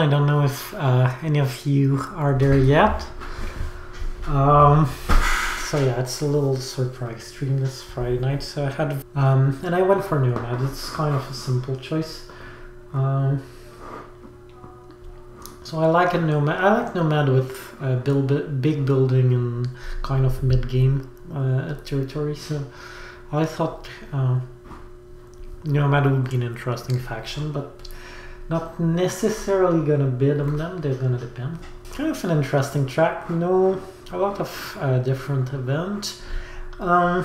I don't know if any of you are there yet. So yeah, it's a little surprise stream this Friday night. So I had, and I went for Nomad. It's kind of a simple choice. So I like a Nomad. I like Nomad with big building and kind of mid-game territory. So I thought Nomad would be an interesting faction, but not necessarily gonna bid on them. They're gonna depend. Kind of an interesting track. A lot of different events. To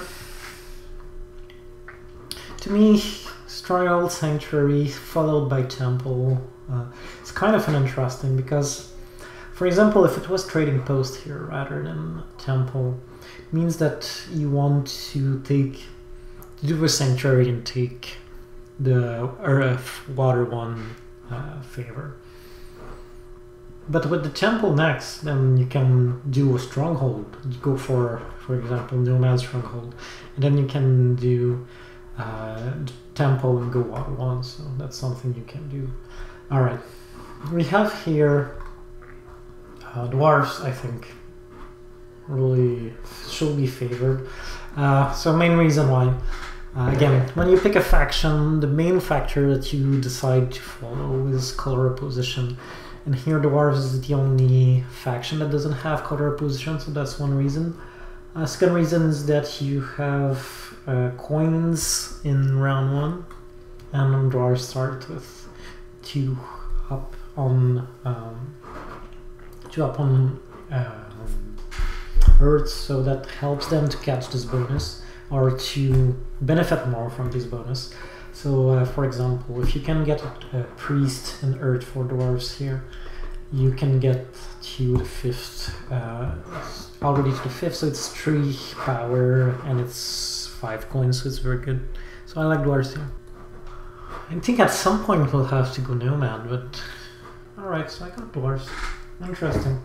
me, Stronghold, Sanctuary followed by Temple. It's kind of an interesting because, for example, if it was Trading Post here rather than Temple, it means that you want to do a Sanctuary and take the Earth Water one favor. But with the Temple next, then you can do a Stronghold. You go for example, Nomad Stronghold, and then you can do Temple and go Water one. So that's something you can do. All right, we have here Dwarves. I think really should be favored. So main reason why. Again, when you pick a faction, the main factor that you decide to follow is color opposition. And here Dwarves is the only faction that doesn't have color opposition, so that's one reason. Second reason is that you have coins in round 1, and Dwarves start with 2 up on Earth, so that helps them to catch this bonus or to benefit more from this bonus. So for example, if you can get a priest and Earth for Dwarves here, you can get to the 5th, already to the 5th, so it's 3 power and it's 5 coins, so it's very good. So I like Dwarves here. I think at some point we'll have to go Nomad, but alright, so I got Dwarves. Interesting.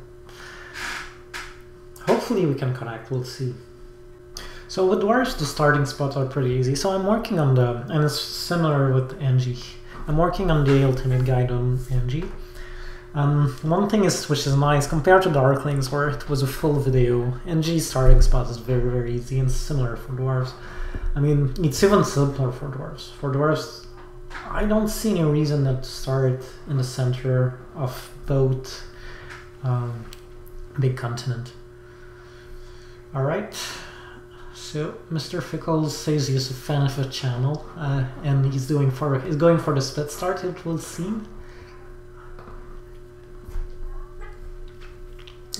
Hopefully we can connect, we'll see. So with Dwarves, the starting spots are pretty easy. So I'm working on and it's similar with NG. I'm working on the ultimate guide on NG. One thing which is nice, compared to Darklings where it was a full video, NG's starting spot is very, very easy and similar for Dwarves. I mean, it's even simpler for Dwarves. For Dwarves, I don't see any reason not to start in the center of both big continent. Alright. So Mr. Fickle says he's a fan of a channel, and he's going for the split start, it will seem.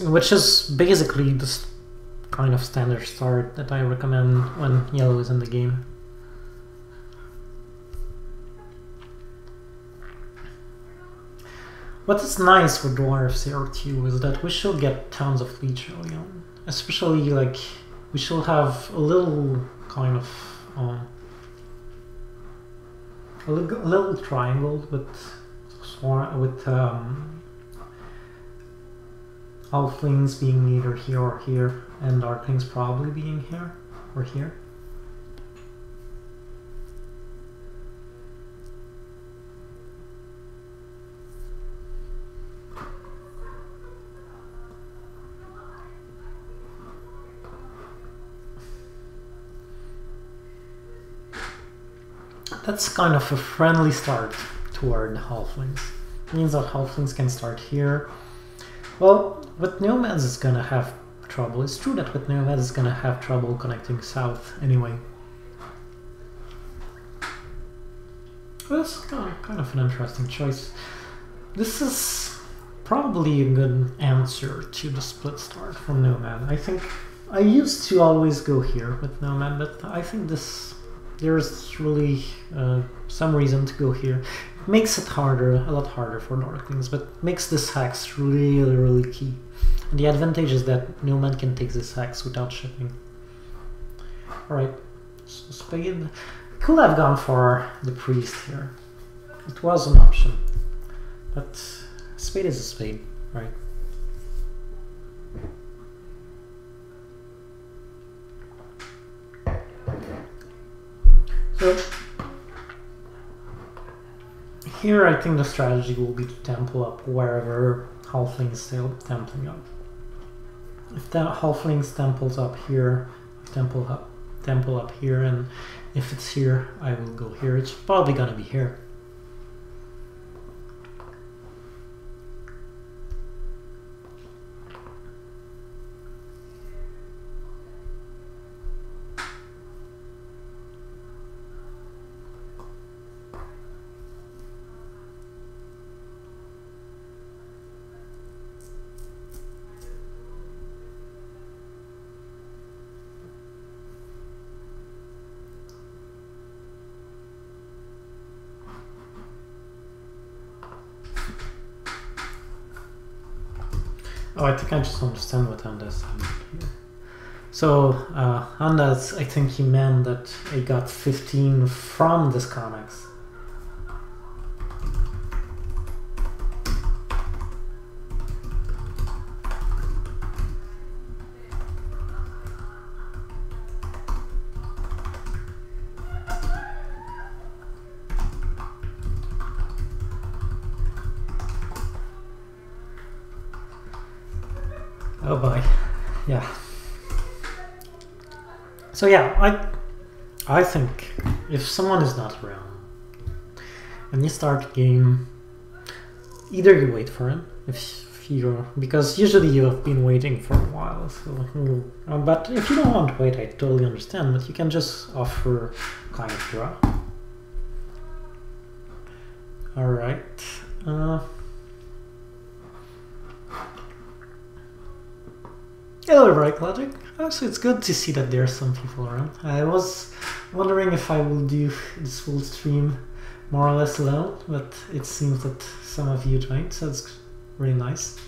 Which is basically the kind of standard start that I recommend when yellow is in the game. What is nice with Dwarves here too is that we should get tons of leech early on. Especially like we should have a little kind of a little triangle with Halflings being either here or here, and Darklings probably being here or here. That's kind of a friendly start toward Halflings. It means that Halflings can start here. Well, with Nomads it's gonna have trouble. It's true that with Nomads it's gonna have trouble connecting south anyway. Well, that's kind of an interesting choice. This is probably a good answer to the split start from Nomad. I think I used to always go here with Nomad, but I think there's really some reason to go here. It makes it harder, a lot harder for Darklings, but makes this hex really, really key. And the advantage is that Nomad can take this hex without shipping. Alright, so Spade. Could have gone for the priest here. It was an option. But Spade is a spade, right? So Here I think the strategy will be to temple up wherever halflings still templing up. If the halflings temples up here, temple up here, and if it's here, I will go here. It's probably gonna be here. Oh, I think I just understand what Andas said here. So, Andas, I think he meant that I got 15 from this comics. Oh boy, yeah. So yeah, I think if someone is not around and you start the game, either you wait for him because usually you have been waiting for a while. So, but if you don't want to wait, I totally understand. But you can just offer kind of draw. All right. Hello, Right Logic. Actually, it's good to see that there are some people around. I was wondering if I will do this full stream more or less alone, but it seems that some of you joined, so it's really nice.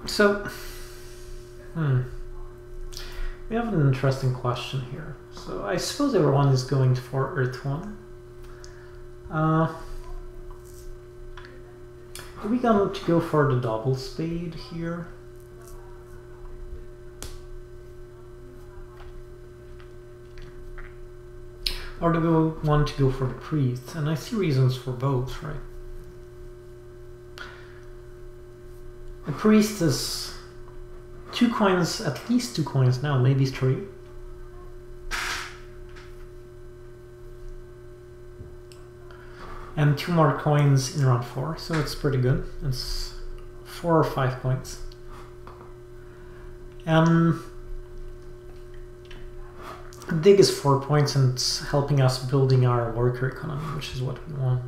So, we have an interesting question here. So I suppose everyone is going for Earth 1. Are we going to go for the double spade here? Or do we want to go for the priest? And I see reasons for both, right? The priest is 2 coins, at least 2 coins now, maybe 3. And 2 more coins in round 4, so it's pretty good. It's 4 or 5 points. Dig is 4 points and it's helping us building our worker economy, which is what we want.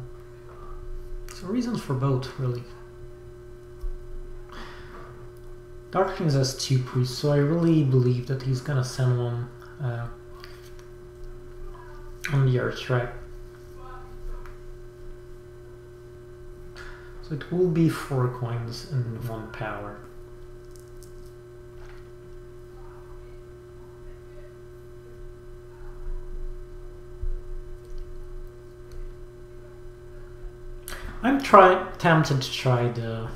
So reasons for both, really. Dark Kings has 2 priests, so I really believe that he's gonna send one on the Earth, right? So it will be 4 coins and 1 power. I'm tempted to try the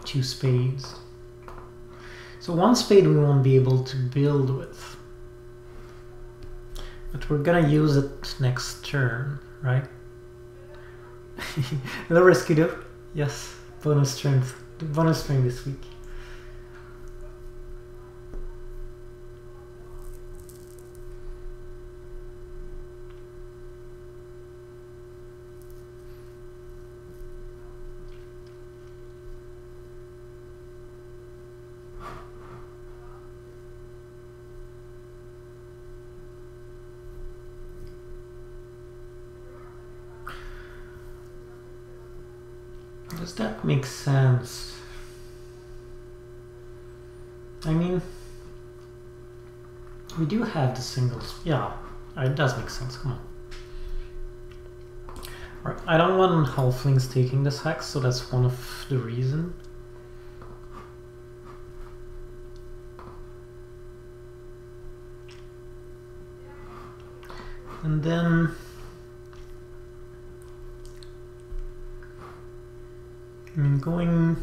2 spades. So 1 spade we won't be able to build with. But we're gonna use it next turn, right? Hello Rescudo. Yes, bonus stream this week. Does that make sense? I mean, we do have the singles. Yeah, it does make sense. Come on. Alright, I don't want halflings taking this hex, so that's one of the reasons. And then I'm going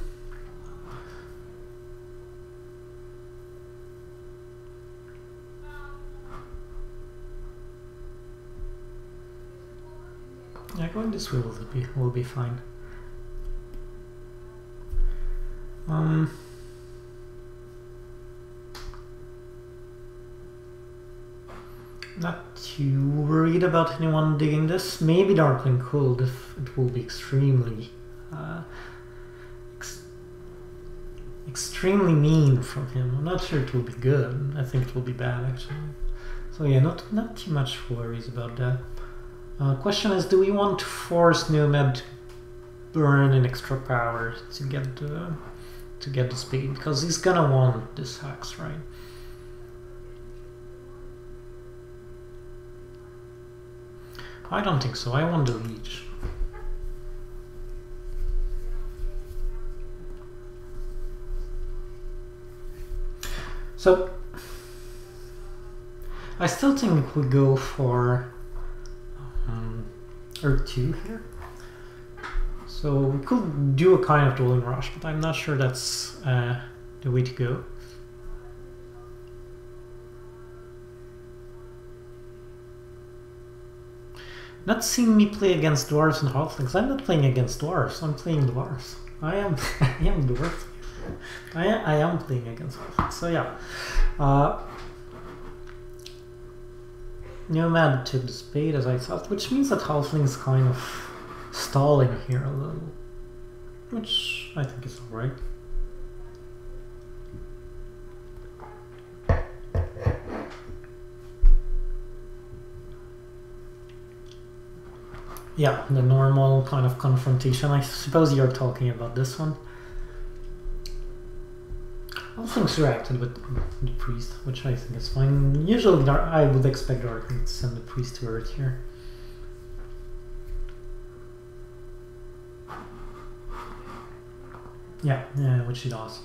going this way will be fine. Not too worried about anyone digging this. Maybe Darkling could if it will be extremely extremely mean from him. I'm not sure it will be good. I think it will be bad actually. So yeah, not too much worries about that. Question is, do we want to force Nomad to burn an extra power to get the speed? Because he's gonna want this hex, right? I don't think so. I want the leech. So I still think we go for Earth 2 here. So we could do a kind of dueling rush, but I'm not sure that's the way to go. Not seeing me play against dwarves and halflings. I'm not playing against dwarves. I'm playing dwarves. I am dwarf. I am playing against halflings. So yeah. Nomad took the spade as I thought, which means that halfling's kind of stalling here a little, which I think is alright. Yeah, the normal kind of confrontation. I suppose you're talking about this one. Halflings reacted with the priest, which I think is fine. Usually I would expect Darkling to send the priest to Earth here. Yeah, which he does.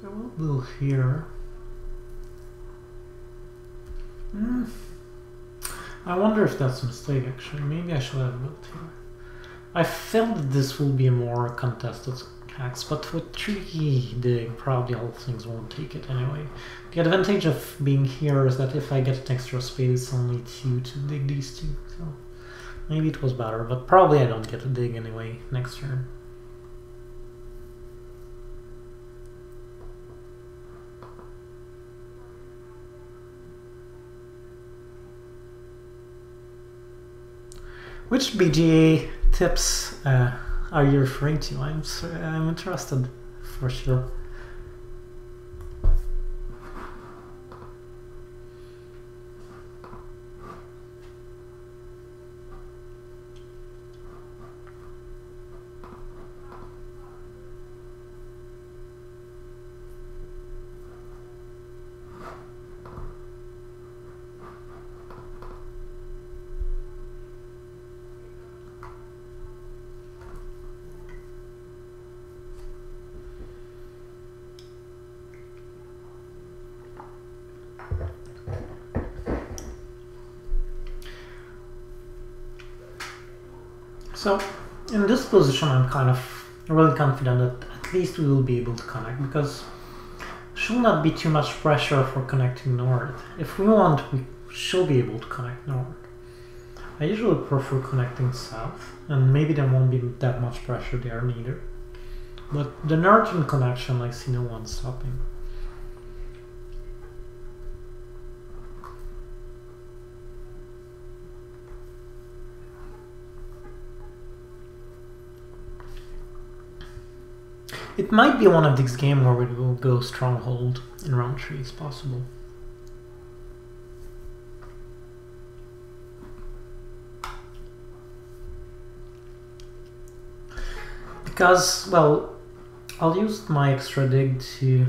So we'll build here. I wonder if that's a mistake actually. Maybe I should have built here. I felt that this will be a more contested hex, but with 3 dig, probably halflings won't take it anyway. The advantage of being here is that if I get an extra spade, it's only 2 to dig these 2. So maybe it was better, but probably I don't get a dig anyway next turn. Which BGA tips are you referring to? I'm interested for sure. So in this position I'm kind of really confident that at least we will be able to connect, because should not be too much pressure for connecting north. If we want, we should be able to connect north. I usually prefer connecting south, and maybe there won't be that much pressure there neither. But the northern connection I see no one stopping. It might be one of these games where we will go Stronghold in round 3, it's possible. Because, well, I'll use my extra dig to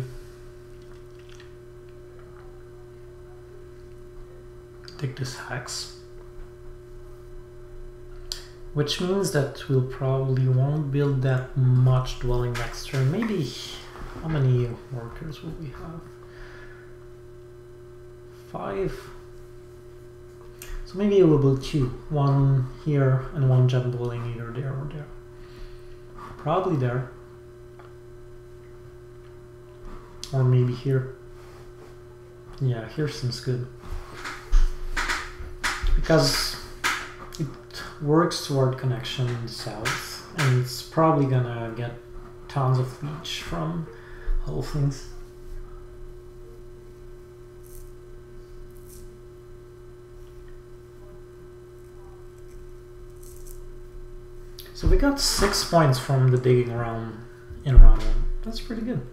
dig this hex. Which means that we'll probably won't build that much dwelling next turn. Maybe, how many workers will we have? 5. So maybe we'll build 2. 1 here and 1 gem dwelling either there or there. Probably there. Or maybe here. Yeah, here seems good. Because it works toward connection in the south, and it's probably gonna get tons of reach from Halflings. So we got 6 points from the digging round in round 1. That's pretty good.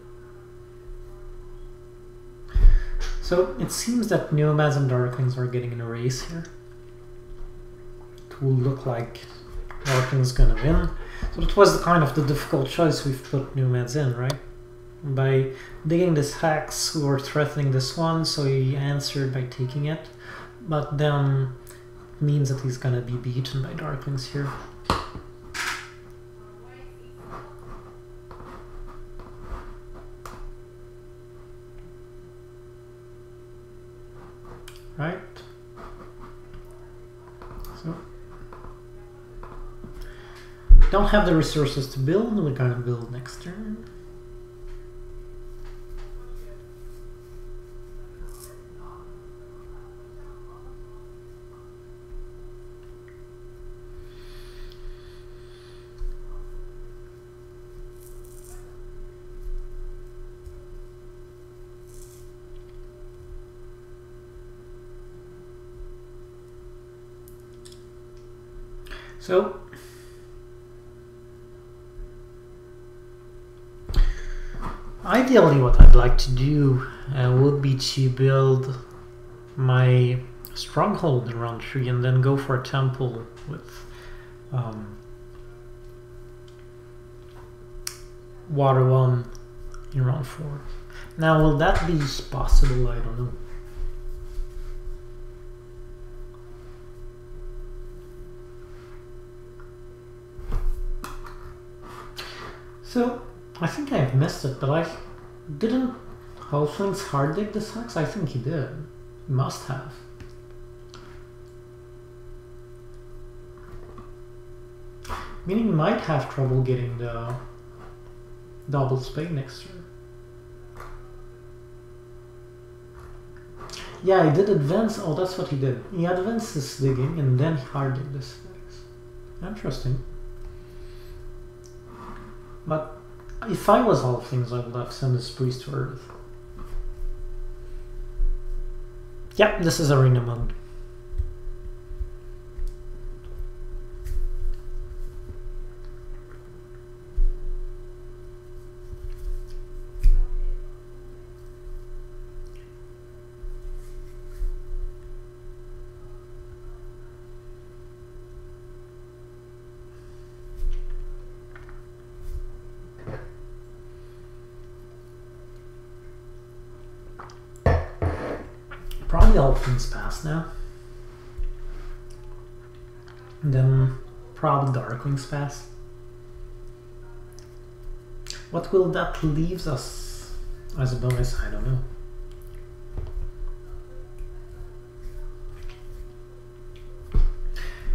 So it seems that Nomads and Darklings are getting in a race here. It will look like Darkling's gonna win. So it was kind of the difficult choice we've put Nomads in, right? By digging this hex, we were threatening this one, so he answered by taking it. But then it means that he's gonna be beaten by Darklings here. Right? So don't have the resources to build, we're gonna build next turn. So ideally what I'd like to do would be to build my stronghold in round 3 and then go for a temple with water 1 in round 4. Now will that be possible? I don't know. So, I think I've missed it, but I didn't Halflings hard dig this hex? I think he did. He must have. Meaning he might have trouble getting the double spade next turn. Yeah, he did advance. Oh, that's what he did. He advanced his digging and then he hard digged this hex. Interesting. But if I was Halflings, I would have sent this priest to Earth. Yep, this is arena mode. Probably Halflings pass now. And then probably Darklings pass. What will that leave us as a bonus? I don't know.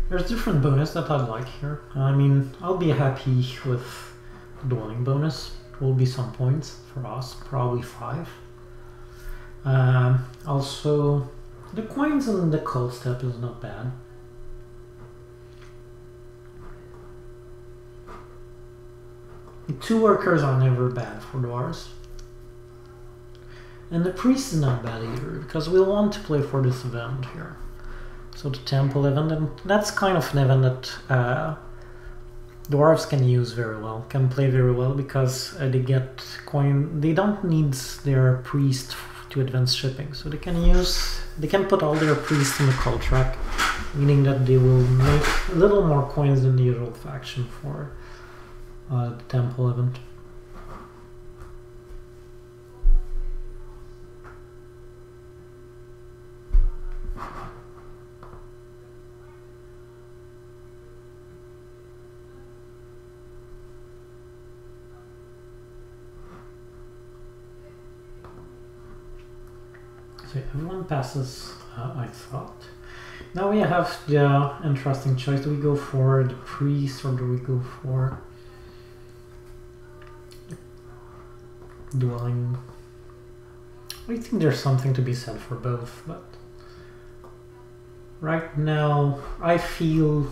There's different bonus that I'd like here. I mean, I'll be happy with the dwelling bonus. It will be some points for us, probably 5. Also, the coins and the cold step is not bad. The 2 workers are never bad for dwarves. And the priest is not bad either, because we'll want to play for this event here. So the temple event, and that's kind of an event that dwarves can use very well, can play very well, because they get coin. They don't need their priest to advance shipping, so they can put all their priests in the cult track, meaning that they will make a little more coins than the usual faction for the temple event. So everyone passes, I thought. Now we have the interesting choice. Do we go for the priest or do we go for dwelling? I think there's something to be said for both, but right now I feel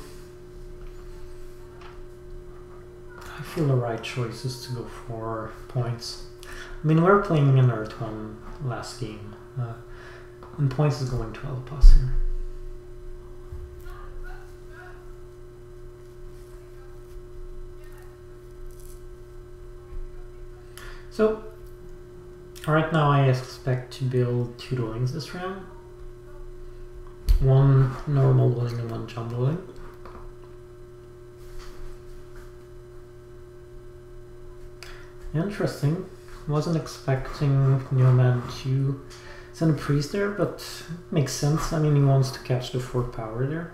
the right choice is to go for points. I mean, we're playing an Earth one last game. And points is going 12 plus here. So, right now I expect to build 2 dwellings this round. 1 normal dwelling and 1 jump dwelling. Interesting. Wasn't expecting Nomad to send a priest there, but makes sense. I mean, he wants to catch the 4th power there.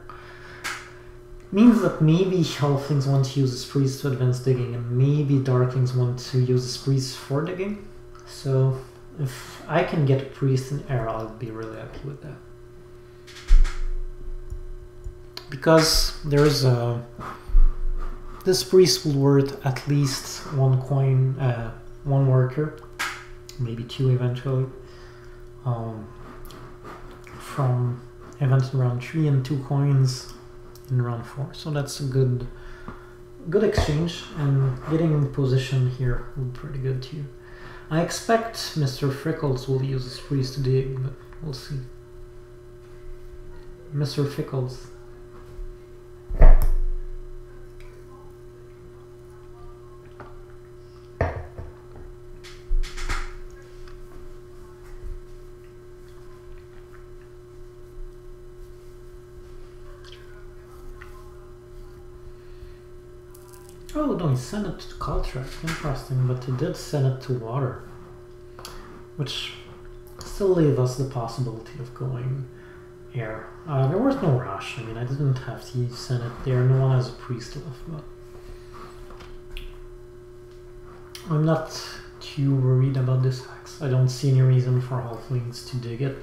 Means that maybe Halflings want to use his priest to advance digging, and maybe Darklings want to use his priest for digging. So if I can get a priest in air, I'll be really happy with that. Because there's this priest will worth at least 1 coin, 1 worker, maybe 2 eventually. From event in round 3 and 2 coins in round 4, so that's a good exchange, and getting in position here will be pretty good too. I expect Mr. Frickles will use his priest to dig, but we'll see. Mr. Frickles. Oh no, he sent it to Culture. Interesting, but he did send it to water. Which still leaves us the possibility of going air. There was no rush. I mean, I didn't have to send it there. No one has a priest left, but I'm not too worried about this axe. I don't see any reason for Halflings to dig it.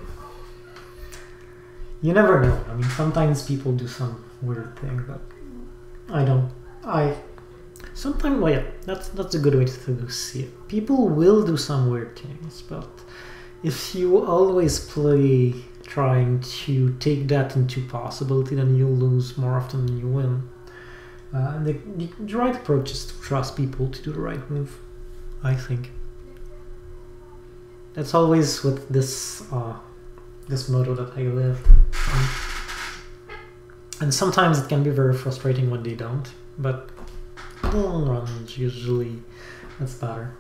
You never know. I mean, sometimes people do some weird thing, but I don't. Sometimes, well, yeah, that's a good way to see it. People will do some weird things, but if you always play trying to take that into possibility, then you'll lose more often than you win. The right approach is to trust people to do the right move, I think. That's always with this this motto that I live. And sometimes it can be very frustrating when they don't, but in the long run, usually that's better.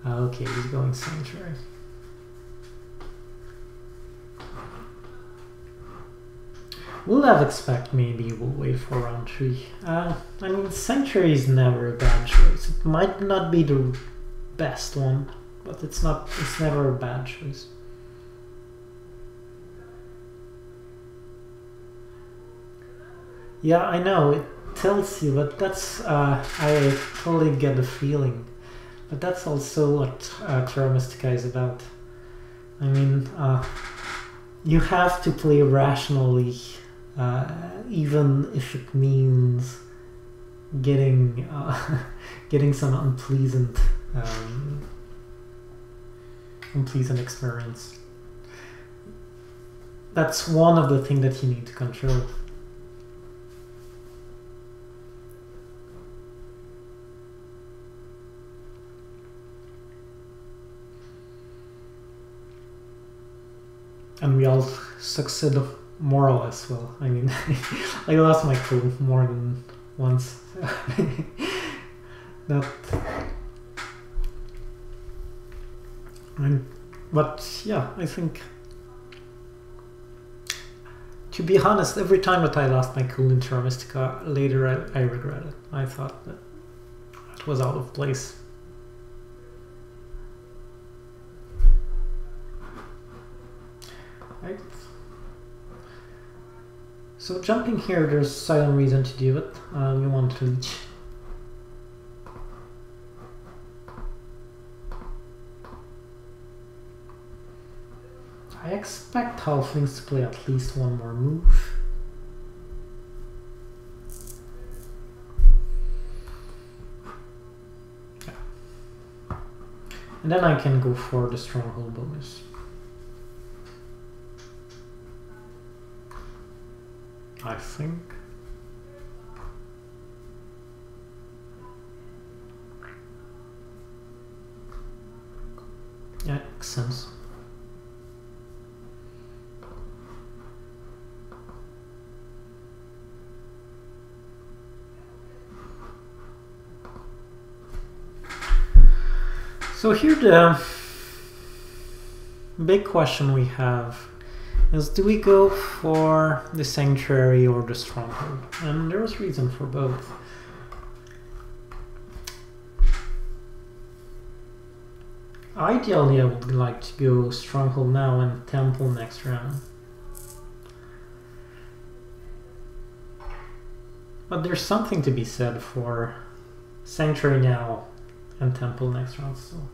Okay, he's going Sanctuary. We'll have expect maybe we'll wait for round 3. I mean, Sanctuary is never a bad choice. It might not be the best one, but it's never a bad choice. Yeah, I know, it tells you, but that's, I totally get the feeling. But that's also what Terra Mystica is about. I mean, you have to play rationally, even if it means getting getting some unpleasant experience. That's one of the things that you need to control. And we all succeeded more or less well. I mean, I lost my crew more than once. But yeah, I think, to be honest, every time that I lost my cool in Terra Mystica, later I regret it. I thought that it was out of place. Right. So jumping here, there's silent reason to do it. You want to leech. I expect Halflings to play at least one more move. Yeah. And then I can go for the Stronghold bonus. I think. Yeah, makes sense. So here the big question we have is, do we go for the Sanctuary or the Stronghold? And there's reason for both. Ideally, I would like to go Stronghold now and Temple next round. But there's something to be said for Sanctuary now and Temple next round still.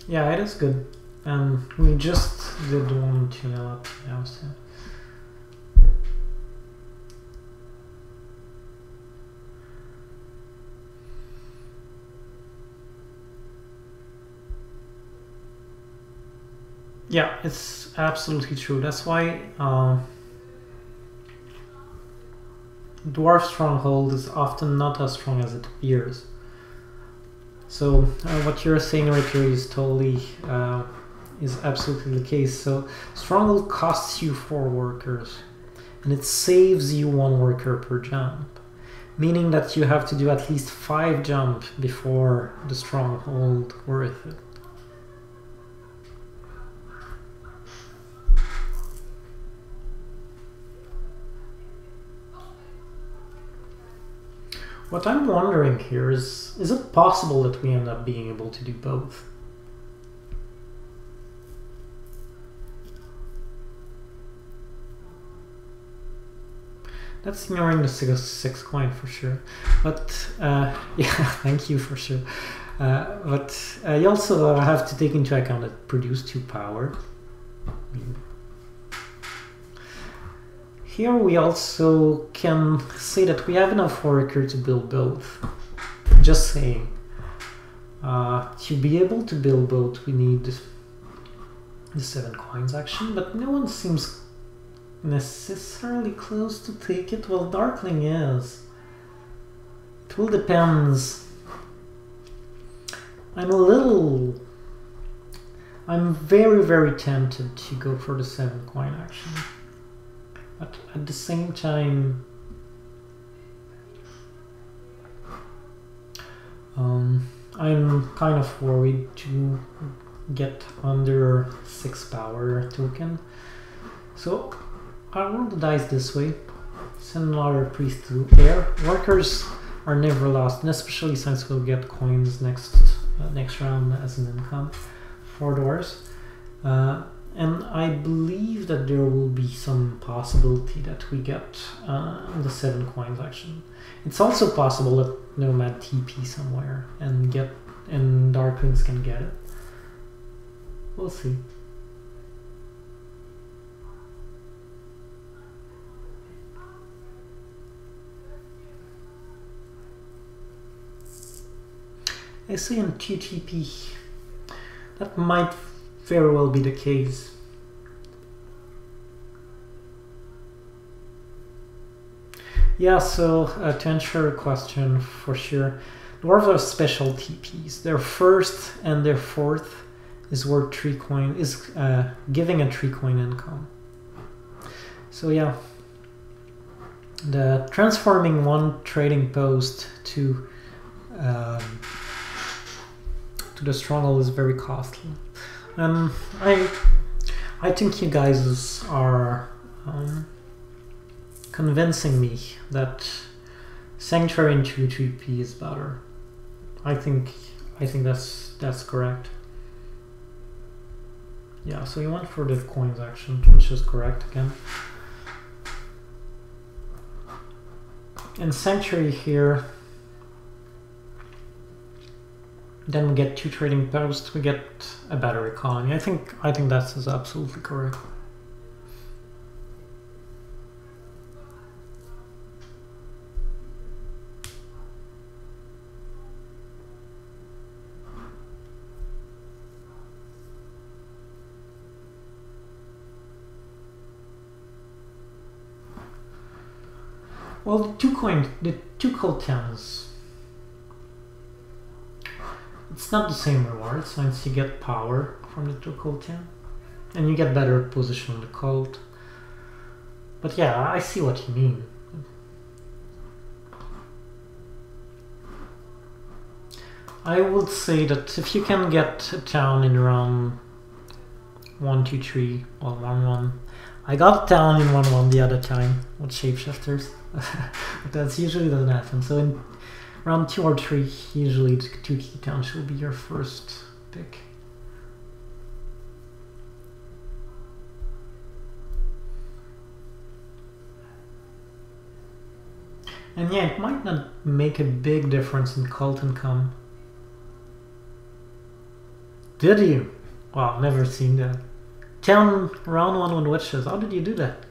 Yeah, it is good. And we just did 1-2 up now, so. Yeah, it's absolutely true. That's why Dwarf Stronghold is often not as strong as it appears. So what you're saying right here is totally is absolutely the case. So Stronghold costs you 4 workers, and it saves you 1 worker per jump, meaning that you have to do at least 5 jump before the Stronghold worth it. What I'm wondering here is it possible that we end up being able to do both? That's ignoring the 6 coin for sure. But, yeah, thank you for sure. But you also have to take into account that produce 2 power. Here we also can say that we have enough worker to build both. Just saying. To be able to build both, we need the 7 coins action, but no one seems necessarily close to take it. Well, Darkling is. It will depends. I'm very, very tempted to go for the 7 coin action. But at the same time, I'm kind of worried to get under 6 power token. So I roll the dice this way, send another priest to air. Workers are never lost, and especially since we'll get coins next round as an income for doors. And I believe that there will be some possibility that we get the 7 coins action. It's also possible that Nomad TP somewhere and Darklings can get it. We'll see. I see in TTP that might very well be the case. Yeah, so to answer your question, for sure, dwarves are special TPs. Their first and their fourth is worth 3 coin, is giving a 3 coin income. So yeah, the transforming one trading post to the stronghold is very costly. I think you guys are convincing me that Sanctuary and 2-3p is better. I think that's correct. Yeah, so you went for the coins action, which is correct again. And Sanctuary here, then we get 2 trading posts, we get a better economy. I think that is absolutely correct. Well, the 2 cold towns, it's not the same reward since you get power from the 2 cold town and you get better position on the cult. But yeah, I see what you mean. I would say that if you can get a town in round 1, 2, 3, or 1, 1. I got a town in 1, 1 the other time with shapeshifters. But that's usually doesn't happen. So in round 2 or 3, usually the 2 key towns will be your first pick. And yeah, it might not make a big difference in cult income. Did you? Wow, never seen that. Town round 1 with witches. How did you do that?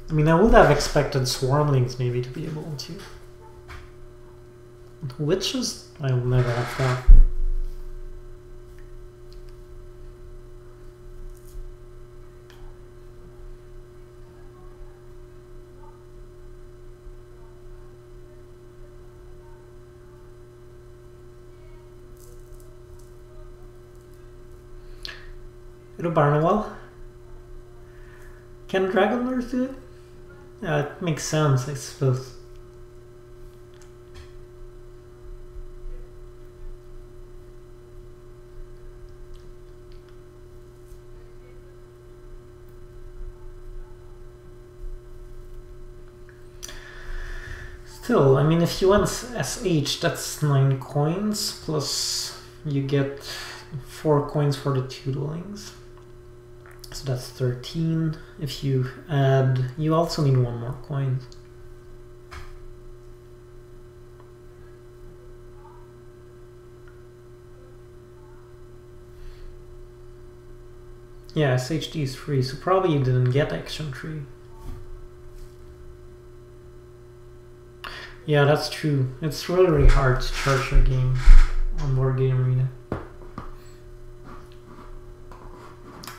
I mean, I would have expected swarmlings maybe to be able to. Witches? I will never have that. Barnwell? Can Dragon Lords do it? Yeah, it makes sense, I suppose. Still, I mean, if you want SH, that's 9 coins, plus you get 4 coins for the 2 dwellings. So that's 13. If you add, you also need 1 more coin. Yeah, SHD is free, so probably you didn't get action tree. Yeah, that's true. It's really, really hard to charge a game on Board Game Arena.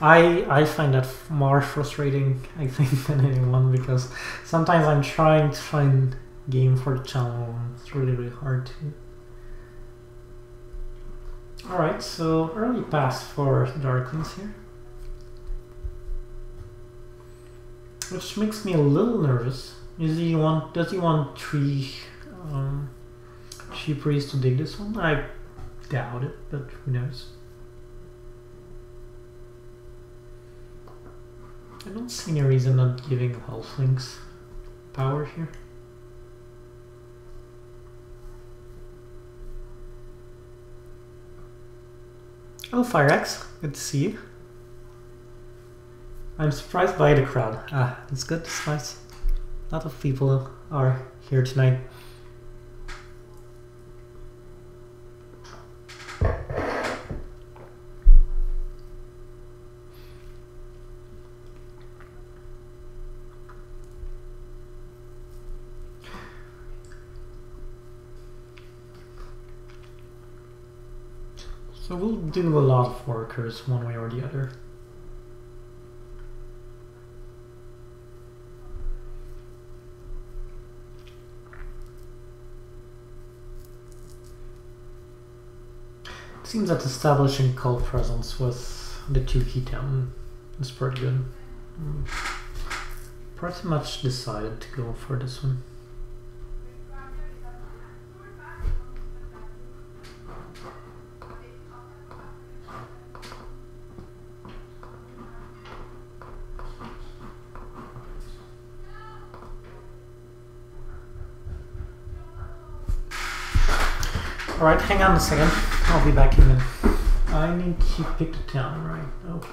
I find that more frustrating, I think, than anyone, because sometimes I'm trying to find game for the channel and it's really, really hard to. Alright, so early pass for Darklings here. Which makes me a little nervous. Does he want 3 Sheeprays to dig this one? I doubt it, but who knows. I don't see any reason not giving Halflings power here. Hello Firex, good to see you. I'm surprised by the crowd. Ah, that's good, that's nice. A lot of people are here tonight. So we'll do a lot of workers one way or the other. Seems that establishing cult presence with the 2 key down is pretty good. Pretty much decided to go for this one. Alright, hang on a second. I'll be back in a minute. I need to pick the town, right? Okay.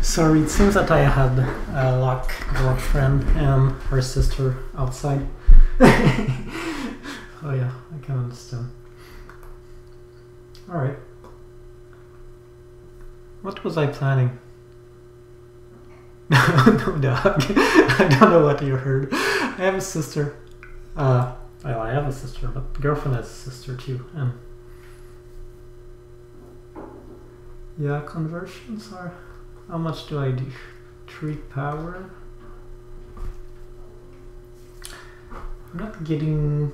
Sorry, it seems that I had a lock girlfriend and her sister outside. Oh yeah, I can understand. Alright. What was I planning? No dog. I don't know what you heard. I have a sister. Well, I have a sister, but girlfriend has a sister too. And yeah, conversions are... How much do I do? 3 power? I'm not getting...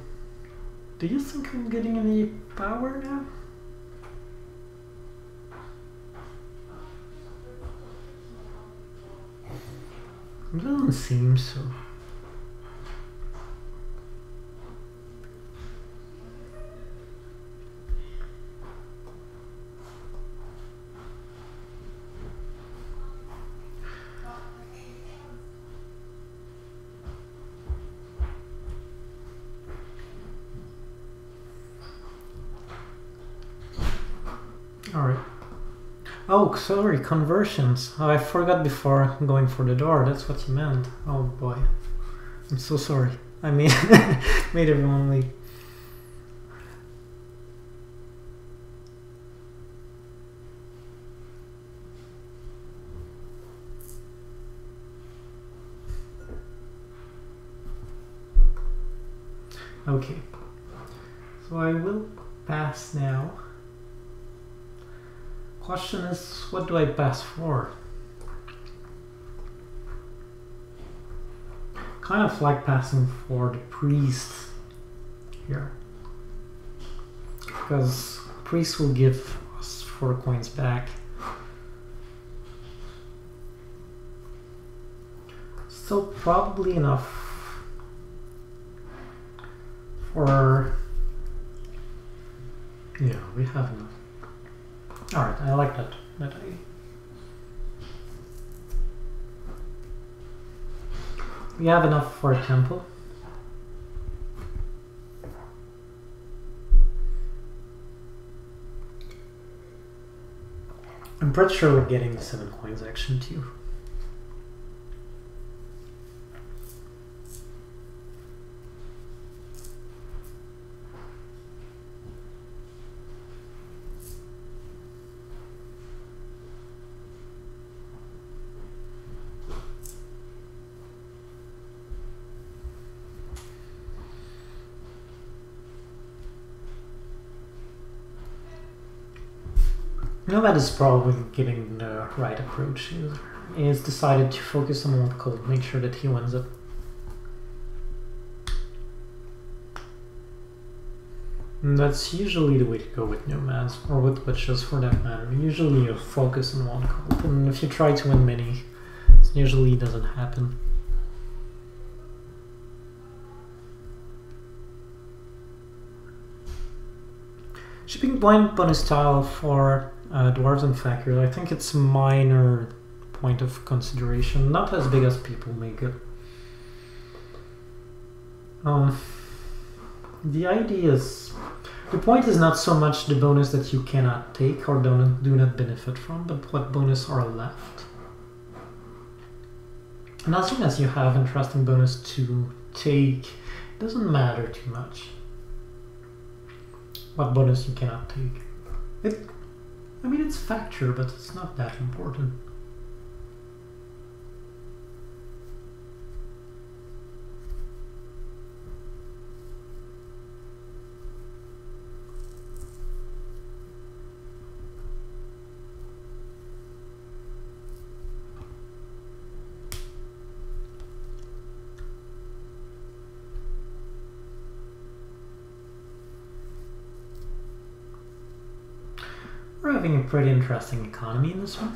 Do you think I'm getting any power now? It doesn't seem so. Alright. Oh, sorry, conversions. Oh, I forgot before going for the door. That's what you meant. Oh boy. I'm so sorry. I made everyone leave. Okay. So I will pass now. Question is, what do I pass for? Kind of like passing for the priest here, because priest will give us 4 coins back. Still probably enough for... Yeah, we have enough. Alright, I like that idea. We have enough for a temple. I'm pretty sure we're getting the 7 coins action too. Nomad is probably getting the right approach. He has decided to focus on one cult, make sure that he wins it. And that's usually the way to go with nomads, or with witches for that matter. Usually you focus on one cult, and if you try to win many, it usually doesn't happen. Shipping blind bonus tile for dwarves and fakir, I think it's a minor point of consideration, not as big as people make it. The idea is, the point is not so much the bonus that you cannot take or do not benefit from, but what bonus are left. And as long as you have interesting bonus to take, it doesn't matter too much what bonus you cannot take. I mean, it's factor, but it's not that important. We're having a pretty interesting economy in this one.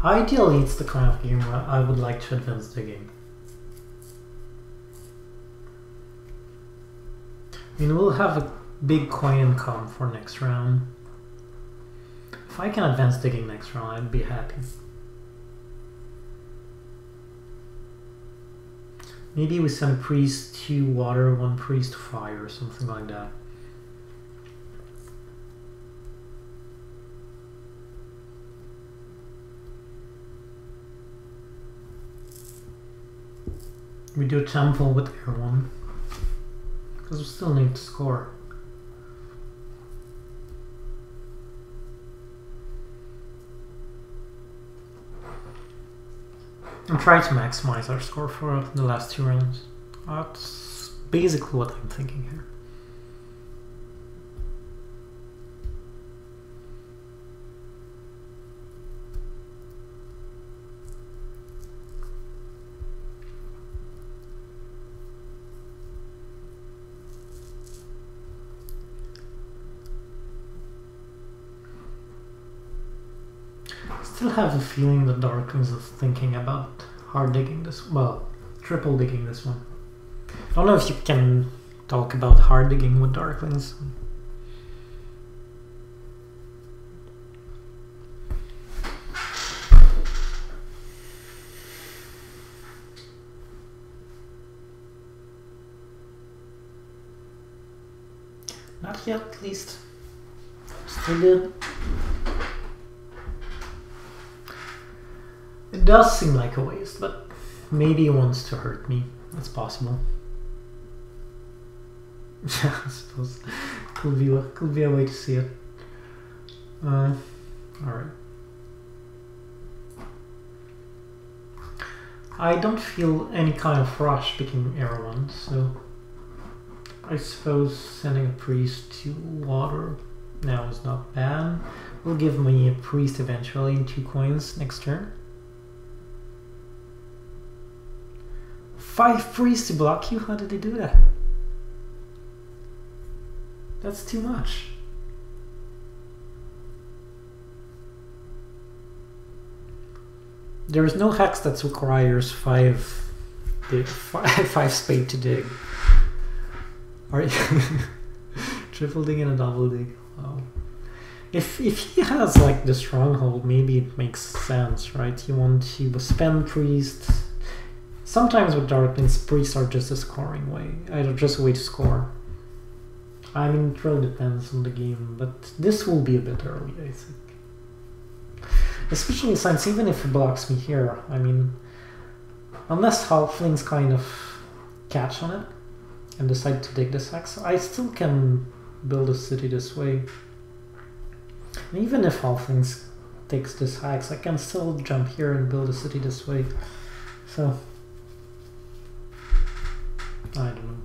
Ideally, it's the kind of game where I would like to advance the game. I mean, we'll have a big coin income for next round. If I can advance digging next round, I'd be happy. Maybe we send a priest to water, one priest to fire, or something like that. We do temple with air one, because we still need to score. I'm trying to maximize our score for the last 2 rounds. That's basically what I'm thinking here. Still have a feeling that Darklings is thinking about hard digging this, well, triple digging this one. I don't know if you can talk about hard digging with Darklings. Not yet, at least. Still good. It does seem like a waste, but maybe he wants to hurt me. That's possible. Yeah, I suppose could be a way to see it. Alright. I don't feel any kind of rush picking Erewhon, so I suppose sending a priest to water now is not bad. Will give me a priest eventually in 2 coins next turn. 5 priests to block you? How did they do that? That's too much. There is no hex that requires 5 spade to dig. Are you triple dig and a double dig? Wow. If he has like the stronghold, maybe it makes sense, right? You want to spend priest. Sometimes with Darklings, priests are just a scoring way, just a way to score. I mean, it really depends on the game, but this will be a bit early, I think. Especially since even if it blocks me here, I mean, unless Halflings kind of catch on it and decide to dig this hex, I still can build a city this way. And even if Halflings takes this hex, I can still jump here and build a city this way. So I don't know.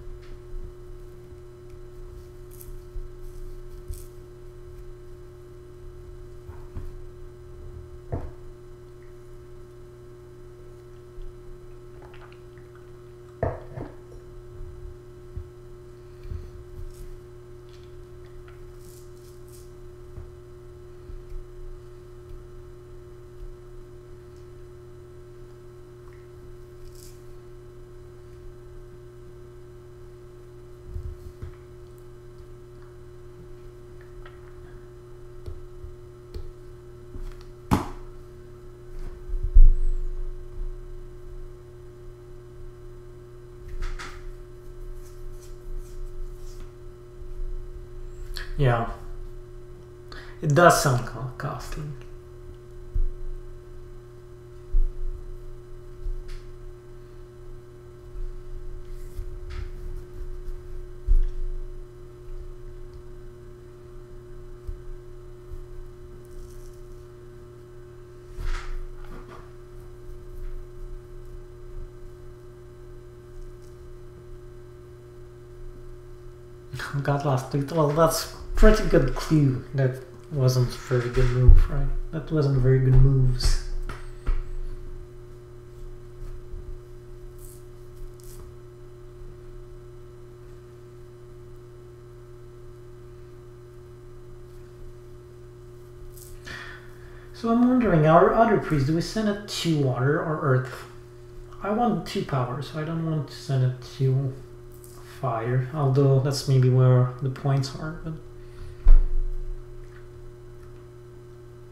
Yeah. It does sound costly. Got lost. Well, that's pretty good clue. That wasn't a very good move, right? That wasn't very good moves. So I'm wondering, our other priest, do we send it to water or earth? I want 2 power, so I don't want to send it to fire, although that's maybe where the points are.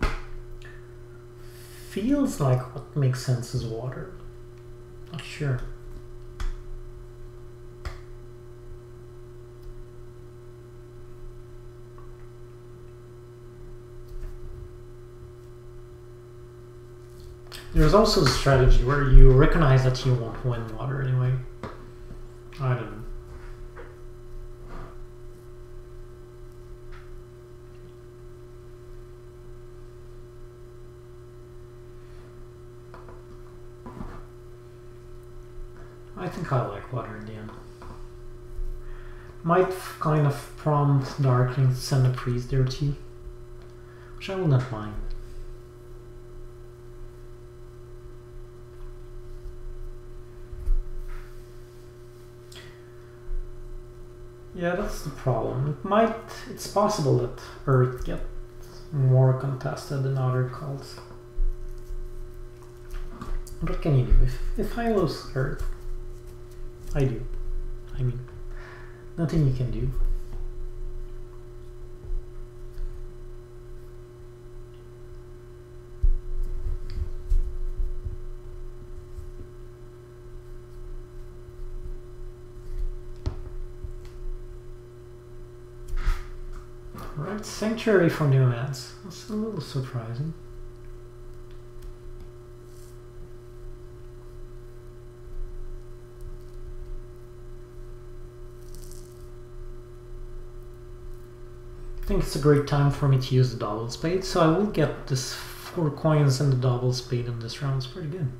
But feels like what makes sense is water. Not sure. There's also a strategy where you recognize that you won't win water anyway. I don't know. I think I like water in the end. Might kind of prompt Darkling to send a priest there too, which I will not mind. Yeah, that's the problem. It's possible that Earth gets more contested than other cults. What can you do? If I lose Earth, I do. I mean, nothing you can do. Right, Sanctuary for Nomads. That's a little surprising. I think it's a great time for me to use the double spade, so I will get this 4 coins and the double spade in this round. It's pretty good.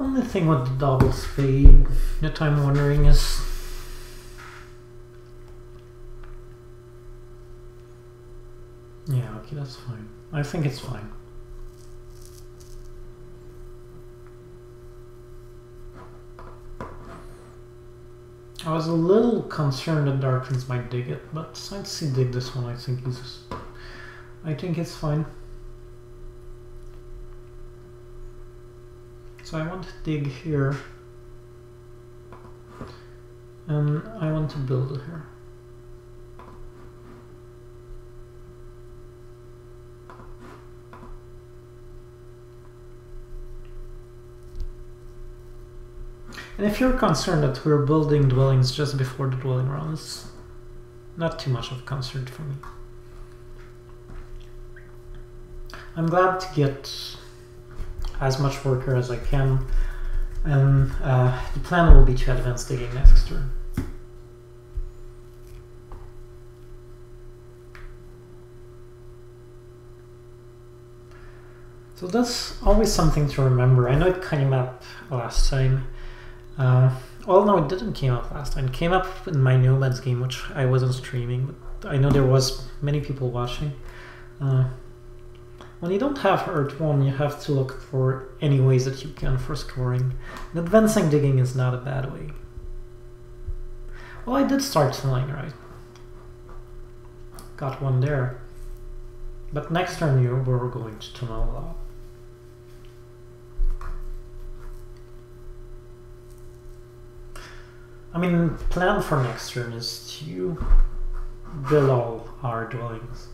Only thing with the double spade that I'm wondering is yeah, okay, that's fine. I think it's fine. I was a little concerned that Darklings might dig it, but since he did this one, I think it's fine. So I want to dig here, and I want to build it here. And if you're concerned that we're building dwellings just before the dwelling round, it's not too much of a concern for me. I'm glad to get as much worker as I can, and the plan will be to advance digging next turn. So that's always something to remember. I know it came up last time. Well, no, it didn't came up last time. It came up in my Nomads game, which I wasn't streaming, but I know there was many people watching. When you don't have Earth 1, you have to look for any ways that you can for scoring. And advancing digging is not a bad way. Well, I did start tunneling, right? Got one there. But next turn we're going to tunnel a lot. I mean, plan for next turn is to build all our dwellings.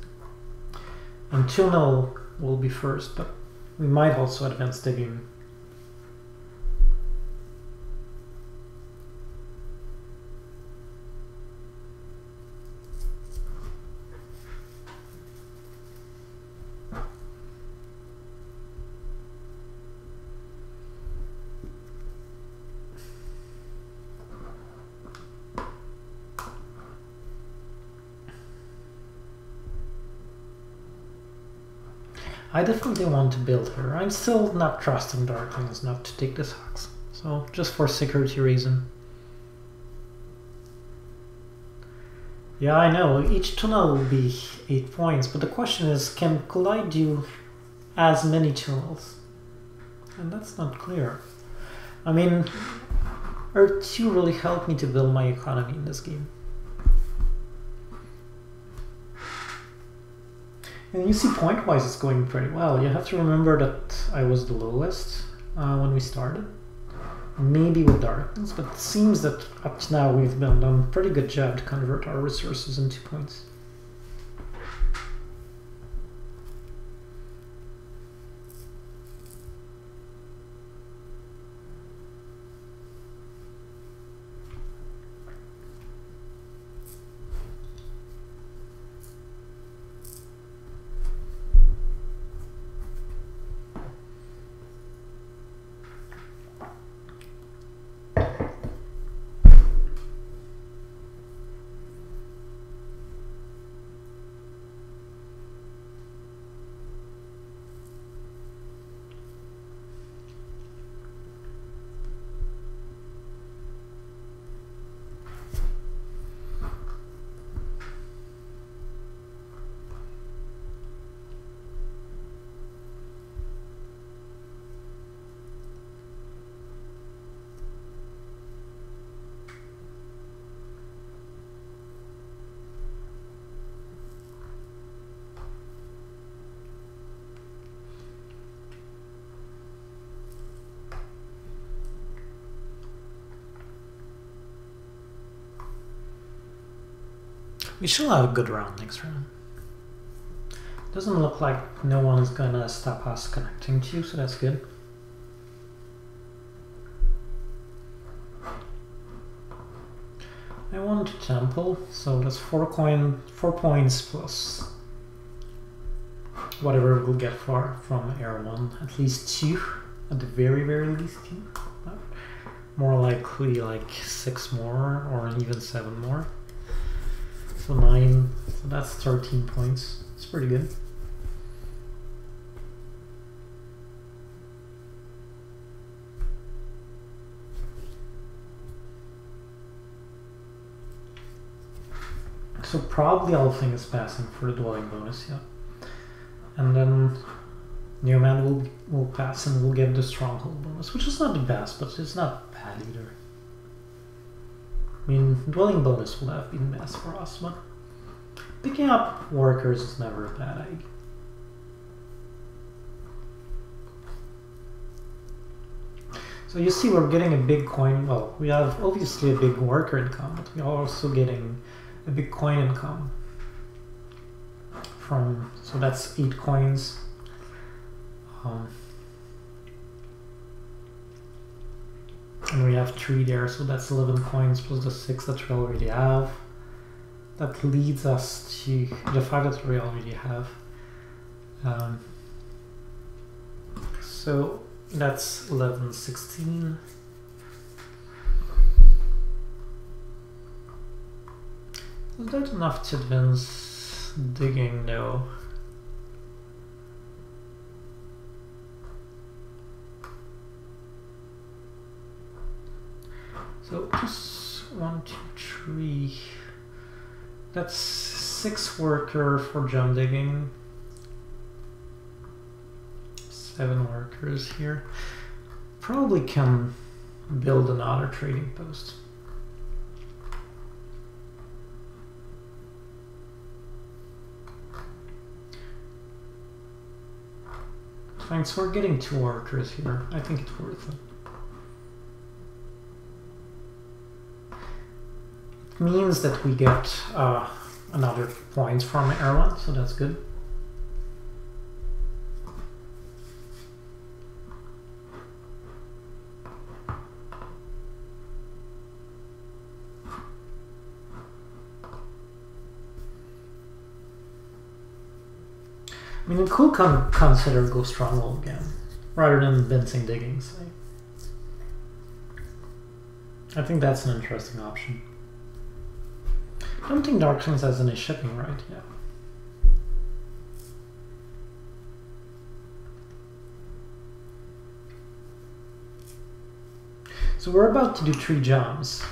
And tunnel will be first, but we might also advance digging. I definitely want to build her. I'm still not trusting Darklings enough to take this house. So, just for security reason. Yeah, I know, each tunnel will be 8 points, but the question is, could I do as many tunnels? And that's not clear. I mean, Earth 2 really helped me to build my economy in this game. And you see, point-wise, it's going pretty well. You have to remember that I was the lowest when we started. Maybe with Darkness, but it seems that up to now we've done a pretty good job to convert our resources into points. We should have a good round next round. Doesn't look like no one's gonna stop us connecting to, so that's good. I want a temple, so that's 4 points plus whatever we'll get from Air 1. At least 2, at the very least 2. More likely like 6 more, or even 7 more. So 9, so that's 13 points. It's pretty good. So probably Elfing is passing for the dwelling bonus, yeah. And then Neoman will pass and we'll get the stronghold bonus, which is not the best, but it's not bad either. I mean, dwelling bonus would have been best for us, but picking up workers is never a bad idea. So you see we're getting a big coin, well, we have obviously a big worker income, but we're also getting a big coin income from, so that's 8 coins. And we have 3 there, so that's 11 coins plus the 6 that we already have. That leads us to the 5 that we already have. So that's 11, 16. Is that enough to advance digging though? So just 1, 2, 3. That's 6 worker for jump digging. 7 workers here. Probably can build another trading post. Thanks for getting 2 workers here. I think it's worth it. It means that we get another point from Erland, so that's good. I mean, we could consider Go Stronghold again, rather than Vincing Diggings. I think that's an interesting option. I don't think Darklings has any shipping, right? Yeah. So we're about to do 3 jobs.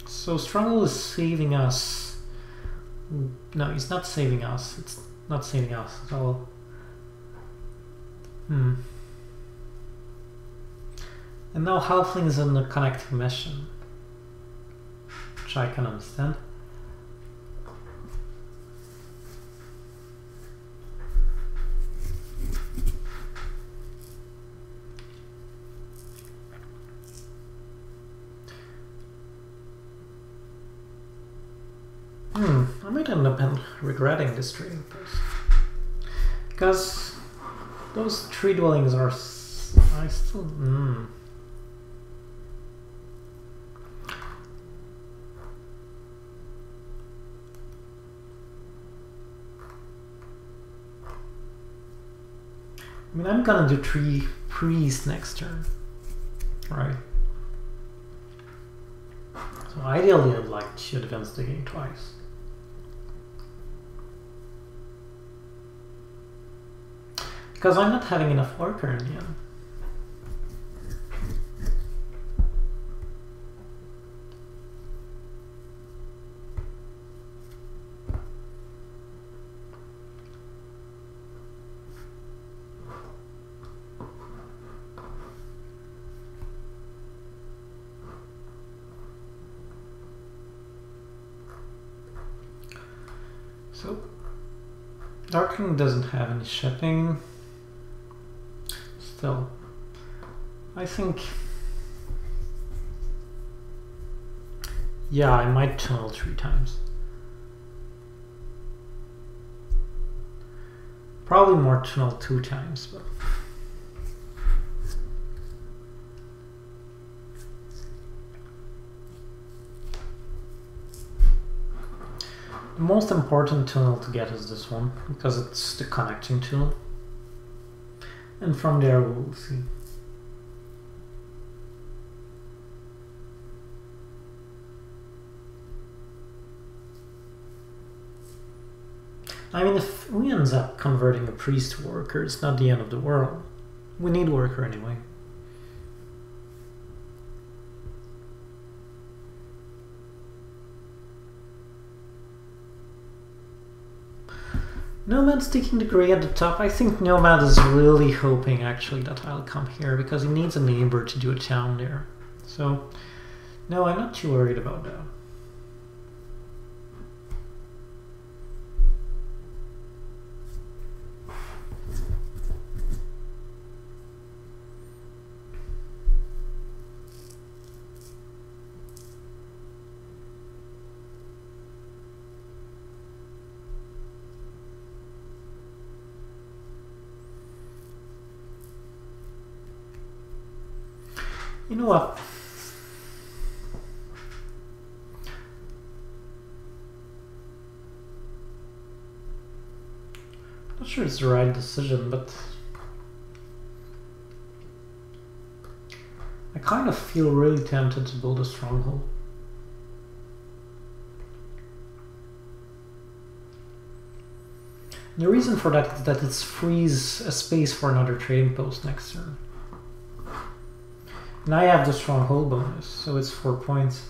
So Stronghold is saving us. No, he's not saving us. It's not saving us at all. And now Halfling's in the connecting mission, which I can understand. I might end up regretting this trading post. Because those 3 dwellings are... I still... I mean, I'm gonna do 3 priests next turn. Right. So ideally I'd like to advance the game twice. Because I'm not having enough worker in the end. So, Darkling doesn't have any shipping. Still, I think, yeah, I might tunnel 3 times. Probably more tunnel 2 times, but the most important tunnel to get is this one, because it's the connecting tunnel. And from there we'll see. I mean, if we end up converting a priest to worker, it's not the end of the world. We need worker anyway. Nomad's taking the grey at the top. I think Nomad is really hoping actually that I'll come here because he needs a neighbor to do a town there. So, no, I'm not too worried about that. You know what? Not sure it's the right decision, but I kind of feel really tempted to build a stronghold. The reason for that is that it frees a space for another trading post next turn. And I have the stronghold bonus, so it's 4 points.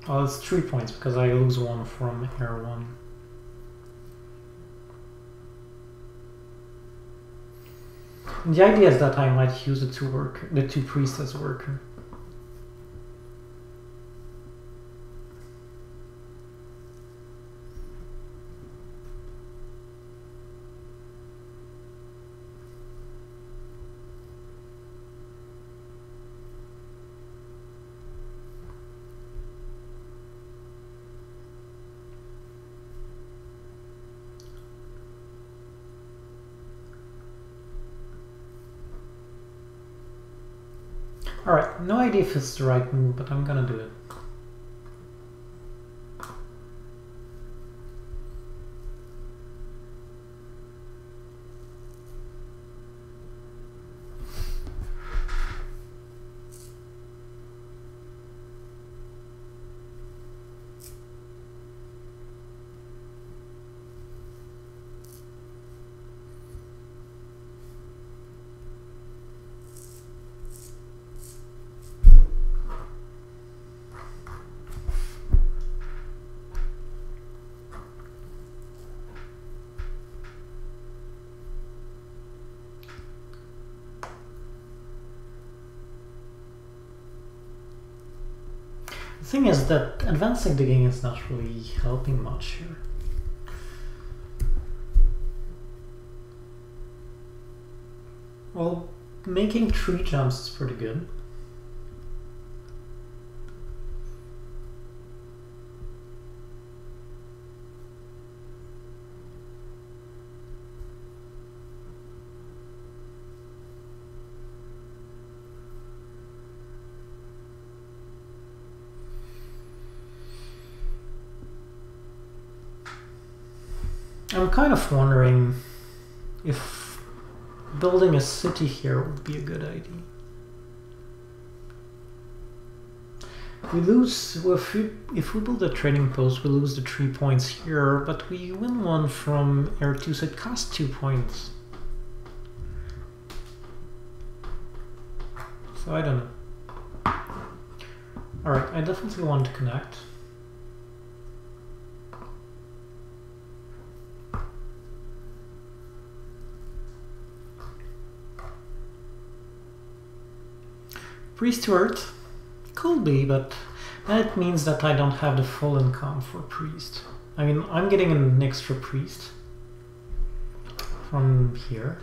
Oh, it's 3 points because I lose 1 from Air 1. And the idea is that I might use the two priests as worker. Alright, no idea if it's the right move, but I'm gonna do it. The thing is that advancing the game is not really helping much here. Well, making 3 jumps is pretty good. I'm kind of wondering if building a city here would be a good idea. We lose, if we build a trading post, we lose the 3 points here, but we win 1 from Air 2, so it costs 2 points. So I don't know. Alright, I definitely want to connect. Priest to Earth could be, but that means that I don't have the full income for Priest. I mean, I'm getting an extra Priest from here,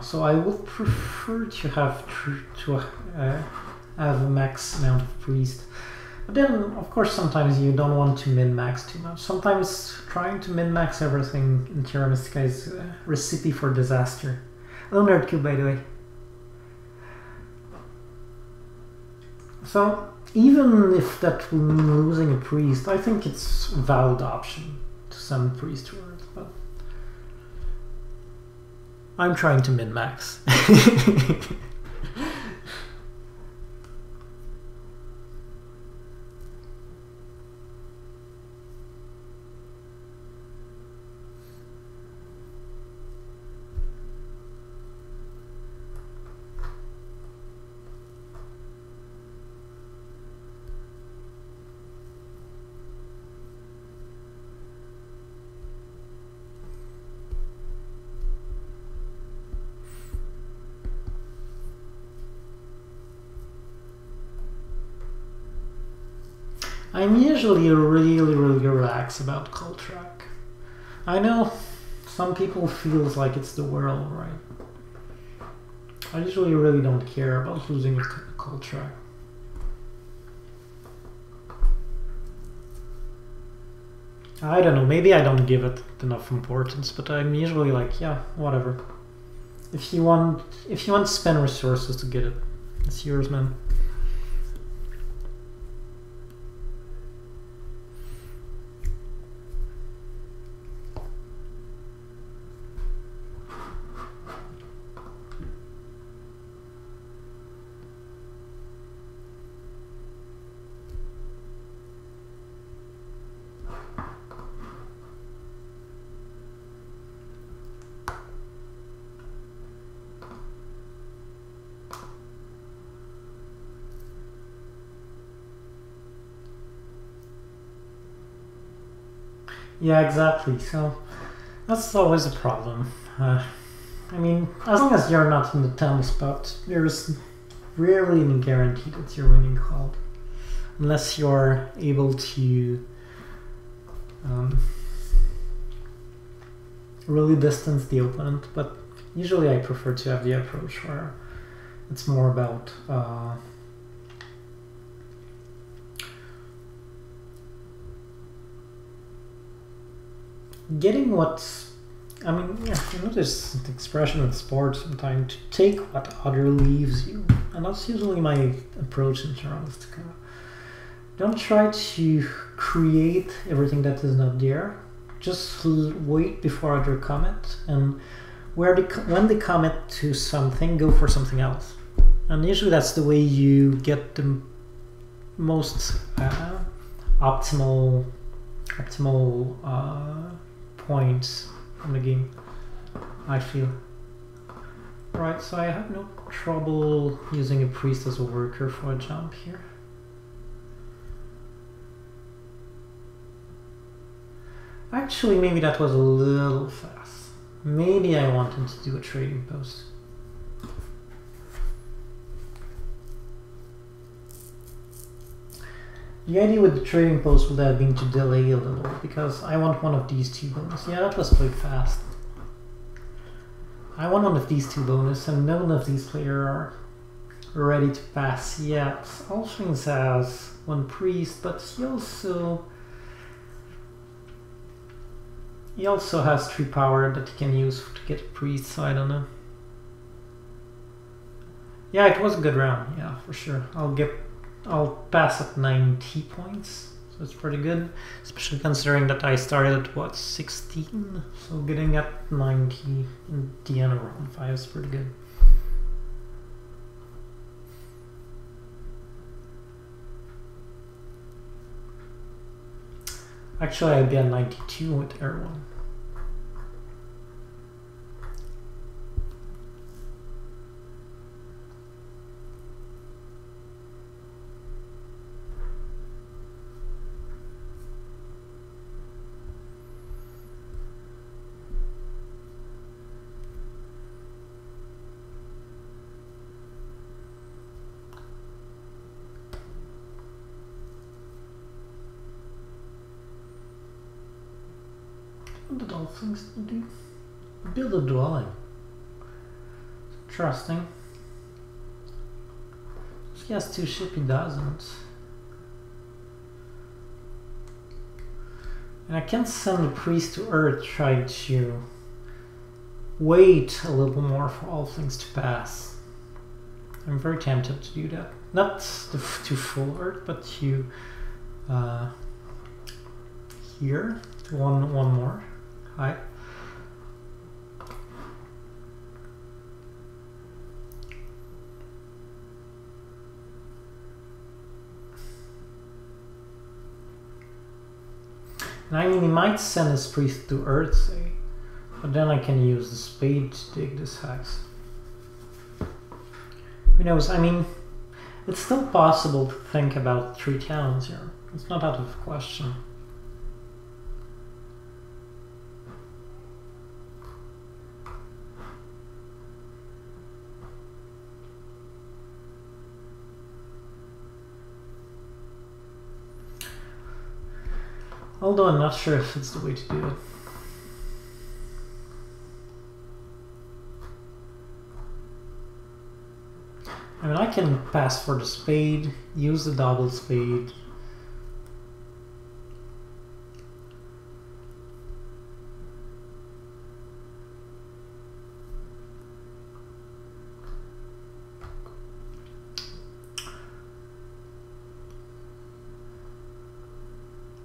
so I would prefer to have have a max amount of Priest. But then, of course, sometimes you don't want to min-max too much. Sometimes trying to min-max everything in Terra Mystica is a recipe for disaster. Hello, NerdCube, by the way. So, even if that will mean losing a priest, I think it's a valid option to send priest to Earth, but I'm trying to min-max. I'm usually really relaxed about Koltrak. I know some people feels like it's the world, right? I usually really don't care about losing a Koltrak. I don't know, maybe I don't give it enough importance, but I'm usually like, yeah, whatever. If you want to spend resources to get it, it's yours, man. Yeah, exactly. So that's always a problem. I mean, as long as you're not in the 10 spot, there's rarely any guarantee that you're winning call, unless you're able to really distance the opponent. But usually I prefer to have the approach where it's more about getting what, I mean, yeah, you know, there's the expression in sports sometimes, to take what other leaves you. and that's usually my approach in Journalistica. Don't try to create everything that is not there. Just wait before other comment, and when they commit to something, go for something else. And usually that's the way you get the most optimal points on the game, I feel. Right, so I have no trouble using a priest as a worker for a jump here. Actually, maybe that was a little fast. Maybe I wanted to do a trading post. The idea with the trading post would have been to delay a little, because I want one of these two bonus. Yeah, that was played fast. I want one of these two bonus, and none of these players are ready to pass yet. Alflings has one priest, but he also has 3 power that he can use to get a priest, so I don't know. Yeah, it was a good round, yeah, for sure. I'll pass at 90 points, so it's pretty good, especially considering that I started at, what, 16? So getting at 90 in the end of round 5 is pretty good. Actually, I'd be at 92 with Erewhon. What did all things do? Build a dwelling. Interesting. He has 2 ship, he doesn't. And I can't send the priest to Earth, try to wait a little more for all things to pass. I'm very tempted to do that. Not to full Earth, but to here, to one more. Hi. And I mean, he might send his priest to Earth, say, but then I can use the spade to dig this hex. Who knows? I mean, it's still possible to think about 3 towns here. It's not out of the question. Although I'm not sure if it's the way to do it. I mean, I can pass for the spade, use the double spade.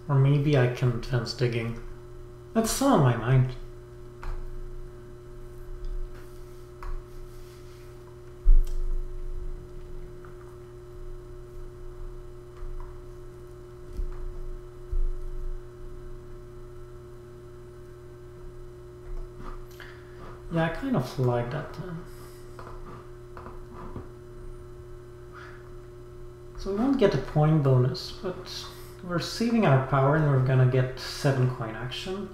Or maybe I can advance digging. That's still on my mind. Yeah, I kind of like that. So we won't get a point bonus, but we're saving our power and we're gonna get 7 coin action.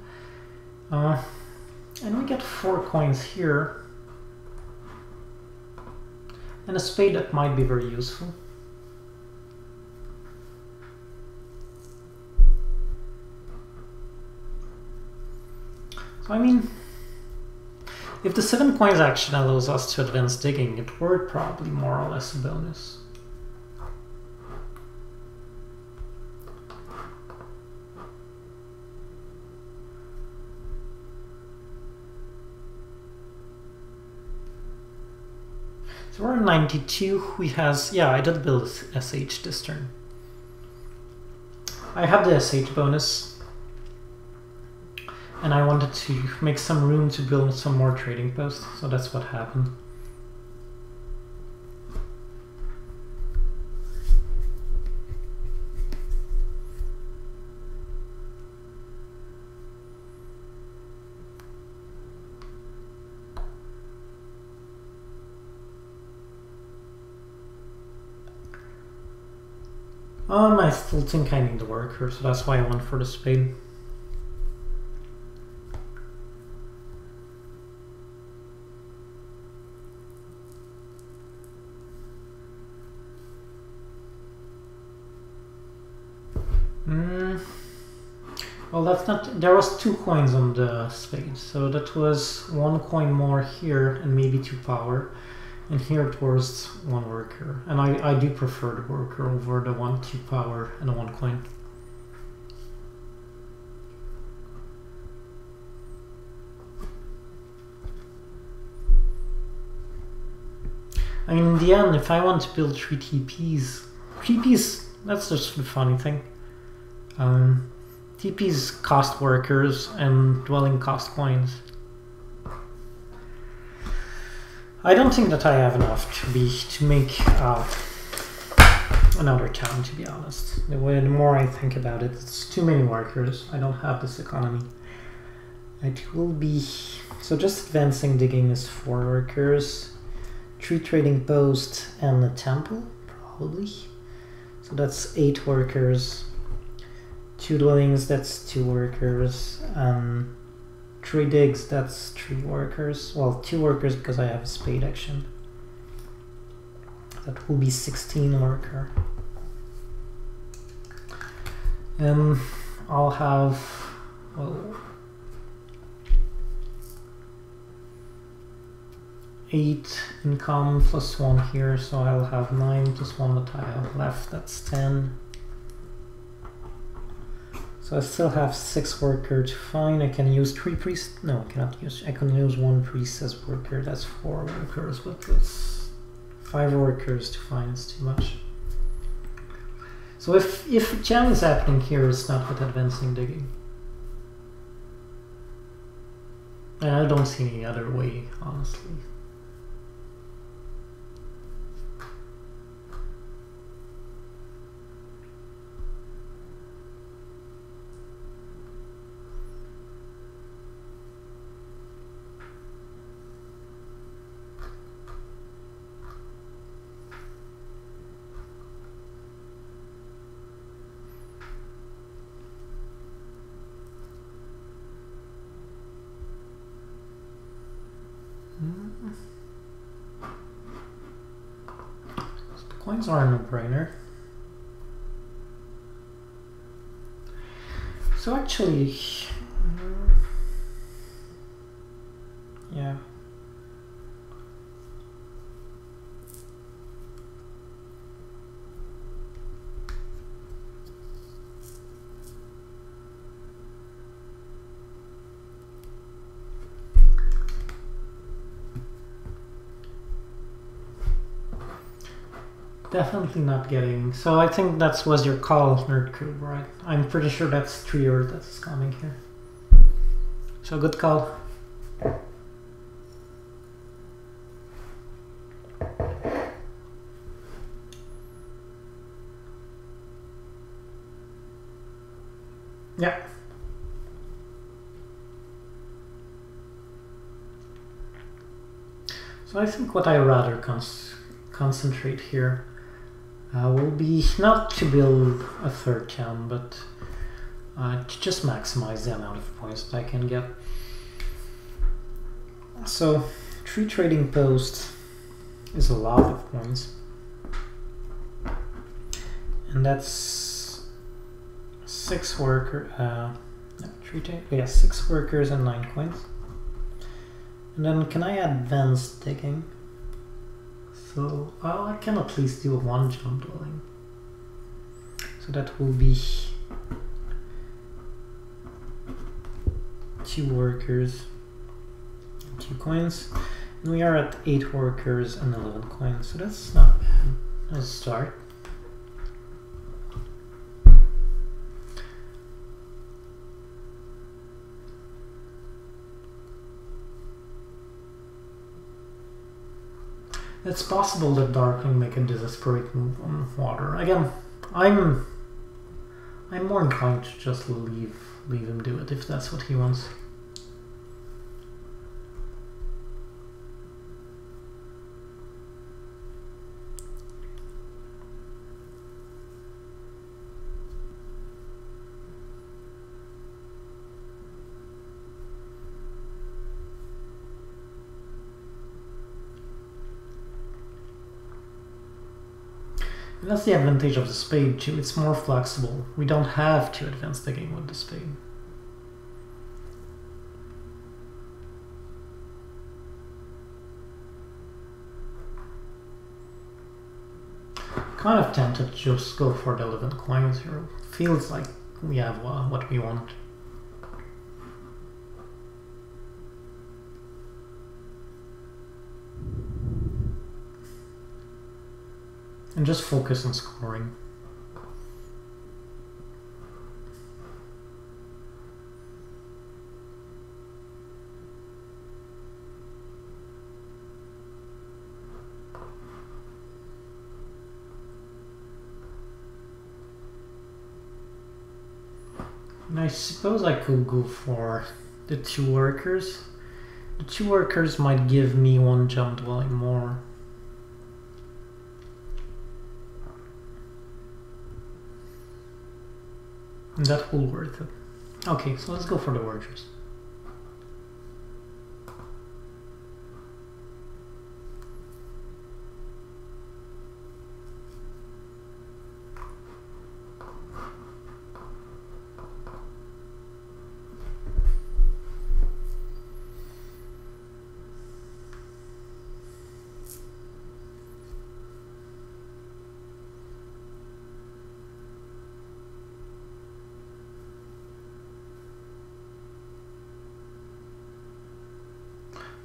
And we get 4 coins here. And a spade that might be very useful. So I mean, if the 7 coins action allows us to advance digging, it were probably more or less a bonus. So we're in 92. We has, yeah, I did build SH this turn. I had the SH bonus, and I wanted to make some room to build some more trading posts, so that's what happened. I still think I need the worker, so that's why I went for the spade. Well, that's not... There was 2 coins on the spade, so that was 1 coin more here and maybe 2 power. And here it was 1 worker. And I do prefer the worker over the 1, 2 power and the 1 coin. I mean, in the end, if I want to build 3 TPs, that's just the funny thing. TPs cost workers and dwelling cost coins. I don't think that I have enough to make another town, to be honest. The more I think about it, it's too many workers. I don't have this economy. It will be... So just advancing digging is 4 workers, 3 trading posts and a temple, probably. So that's 8 workers. 2 dwellings, that's 2 workers. 3 digs, that's 3 workers. Well, 2 workers because I have a spade action. That will be 16 worker. I'll have, well, 8 income plus 1 here, so I'll have 9 plus 1 that I have left, that's 10. So I still have 6 worker to find. I can use 3 priests. No, I cannot use. I can use 1 priest as worker. That's 4 workers, but it's 5 workers to find. It's too much. So if jam is happening here, it's not with advancing digging. And I don't see any other way, honestly. Coins are a no-brainer. So actually, yeah. Definitely not getting... So I think that was your call, Nerdcube, right? I'm pretty sure that's 3 Earth that's coming here. So good call. Yeah. So I think what I rather concentrate here will be not to build a 3rd town, but to just maximize the amount of points that I can get. So 3 trading posts is a lot of points, and that's 6 workers. No, 6 workers and 9 coins. And then can I advance digging? So, well, I can at least do a 1 jump dwelling. So that will be 2 workers, 2 coins. And we are at 8 workers and 11 coins, so that's not bad. Let's start. It's possible that Darkling make a desperate move on water. Again, I'm more inclined to just leave him do it if that's what he wants. And that's the advantage of the spade too, it's more flexible. We don't have to advance the game with the spade. Kind of tempted to just go for the 11 coins here. Feels like we have what we want. And just focus on scoring. And I suppose I could go for the 2 workers. The 2 workers might give me 1 jump dwelling more. And that will worth it. Okay, so let's go for the workers.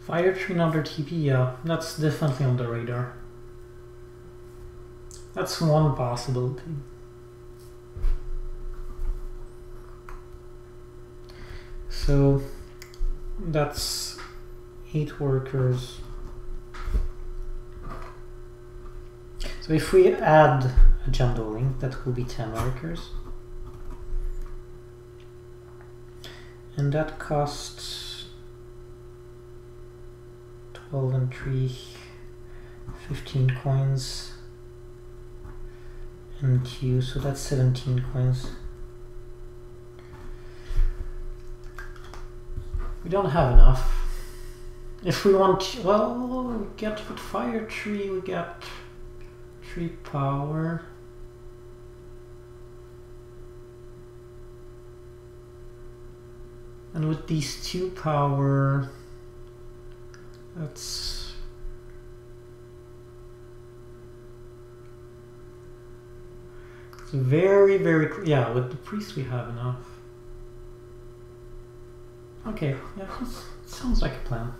Fire Tree under TP, yeah, that's definitely on the radar. That's one possibility. So that's 8 workers. So if we add a gem dueling, that will be 10 workers. And that costs 12 and 3, 15 coins, and 2, so that's 17 coins. We don't have enough. If we want, well, we get with Fire Tree, we get 3 power. And with these 2 power, that's very, very, yeah, with the priest we have enough. Okay, yeah, sounds like a plan.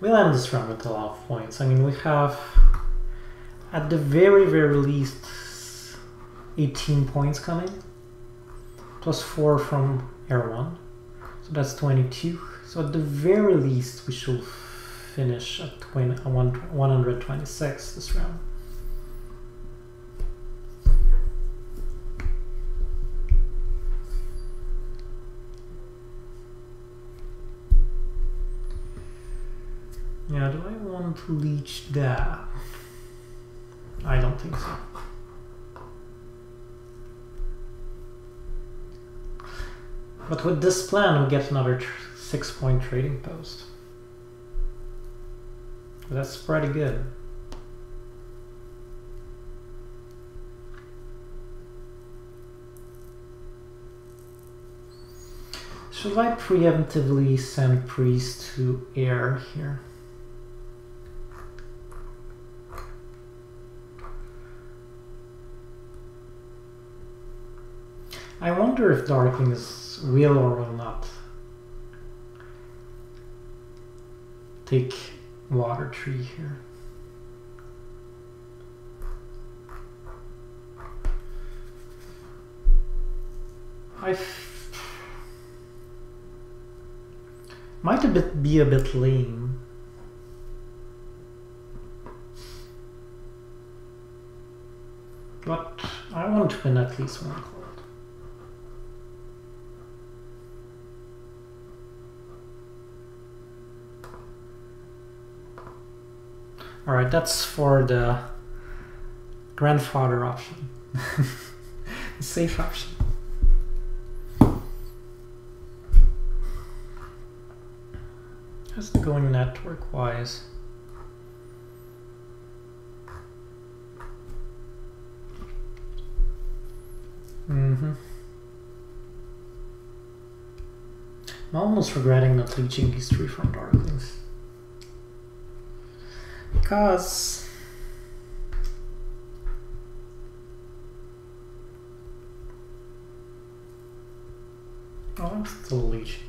We'll end this round with a lot of points. I mean, we have, at the very, very least, 18 points coming, plus 4 from Air 1, so that's 22. So at the very least, we should finish at 126 this round. Yeah, do I want to leech that? I don't think so. But with this plan, we get another 6-point trading post. That's pretty good. Should I preemptively send priest to air here? I wonder if Darklings will or will not take Water Tree here. Might be a bit lame. But I want to win at least one card. Alright, that's for the grandfather option. The safe option. How's it going network-wise? I'm almost regretting not leeching history from Darklings. Because I'm still leeching.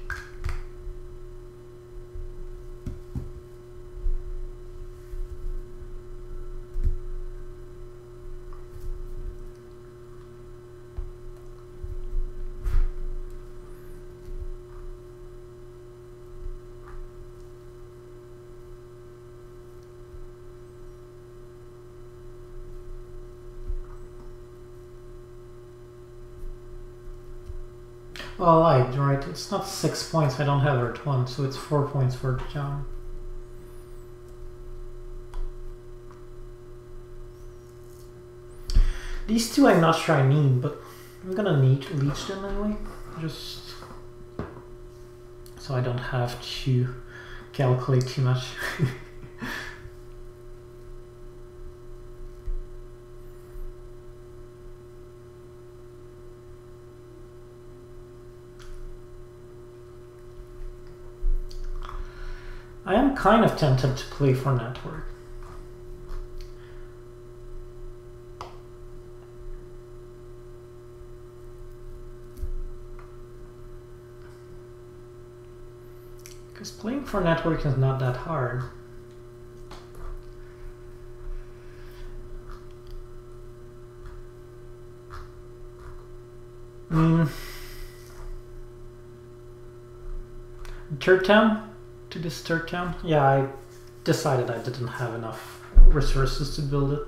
Well, I lied, right? It's not 6 points, I don't have her at 1, so it's 4 points for John. These two I'm not sure I need, but I'm gonna need to leech them anyway. Just so I don't have to calculate too much. I am kind of tempted to play for network. Because playing for network is not that hard. Third town? To this third town? Yeah, I decided I didn't have enough resources to build it.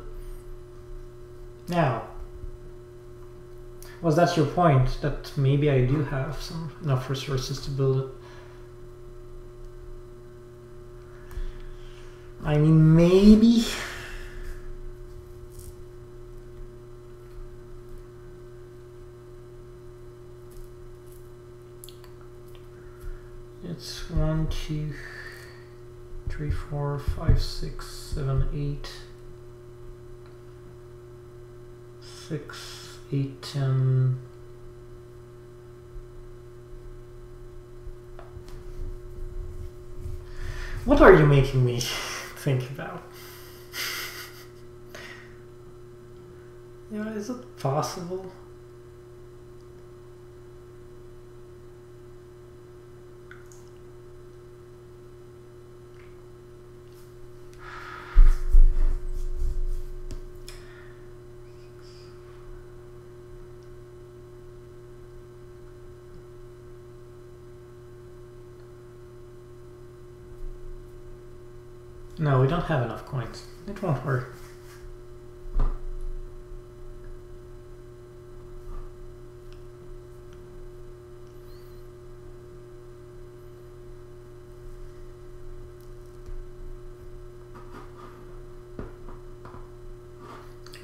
Now, was that your point? That maybe I do have enough resources to build it? I mean, maybe. It's 1, 2, 3, 4, 5, 6, 7, 8, 6, 8, 10. What are you making me think about? Yeah, is it possible? No, we don't have enough coins. It won't work.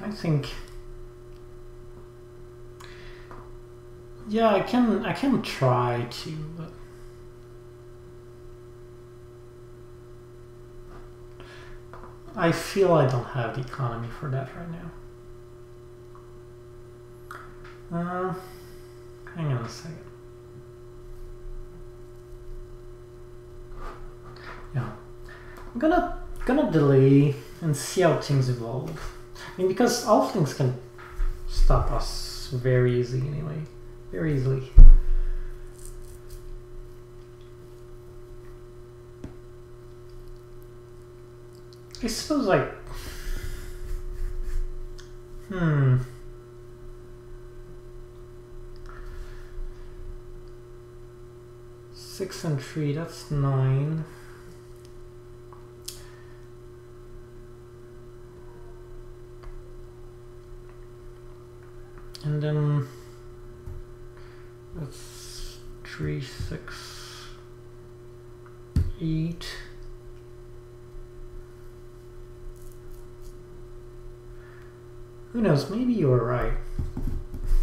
I think, yeah, I can try to, but I feel I don't have the economy for that right now. Hang on a second. I'm gonna delay and see how things evolve. I mean, because all things can stop us very easily anyway. Very easily. I suppose, like... 6 and 3, that's 9. And then that's 3, 6, 8. Who knows, maybe you were right.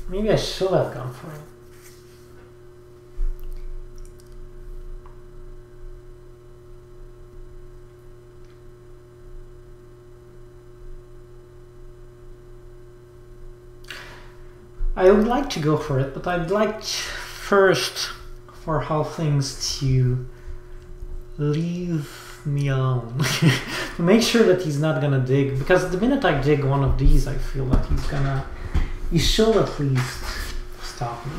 Maybe I should have gone for it. I would like to go for it, but I'd like first for how things to leave me alone. To make sure that he's not gonna dig, because the minute I dig one of these, I feel that he should at least stop me.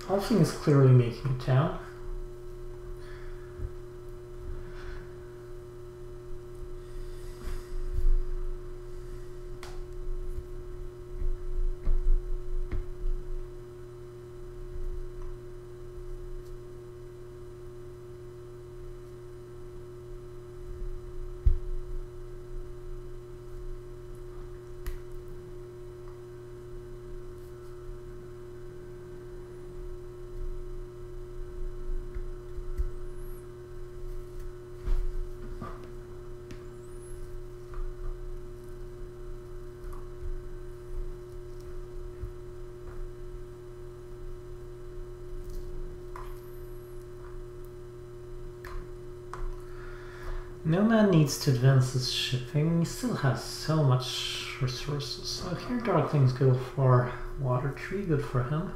Alfing is clearly making it down. Nomad needs to advance his shipping. He still has so much resources. So here Darklings go for Water Tree, good for him.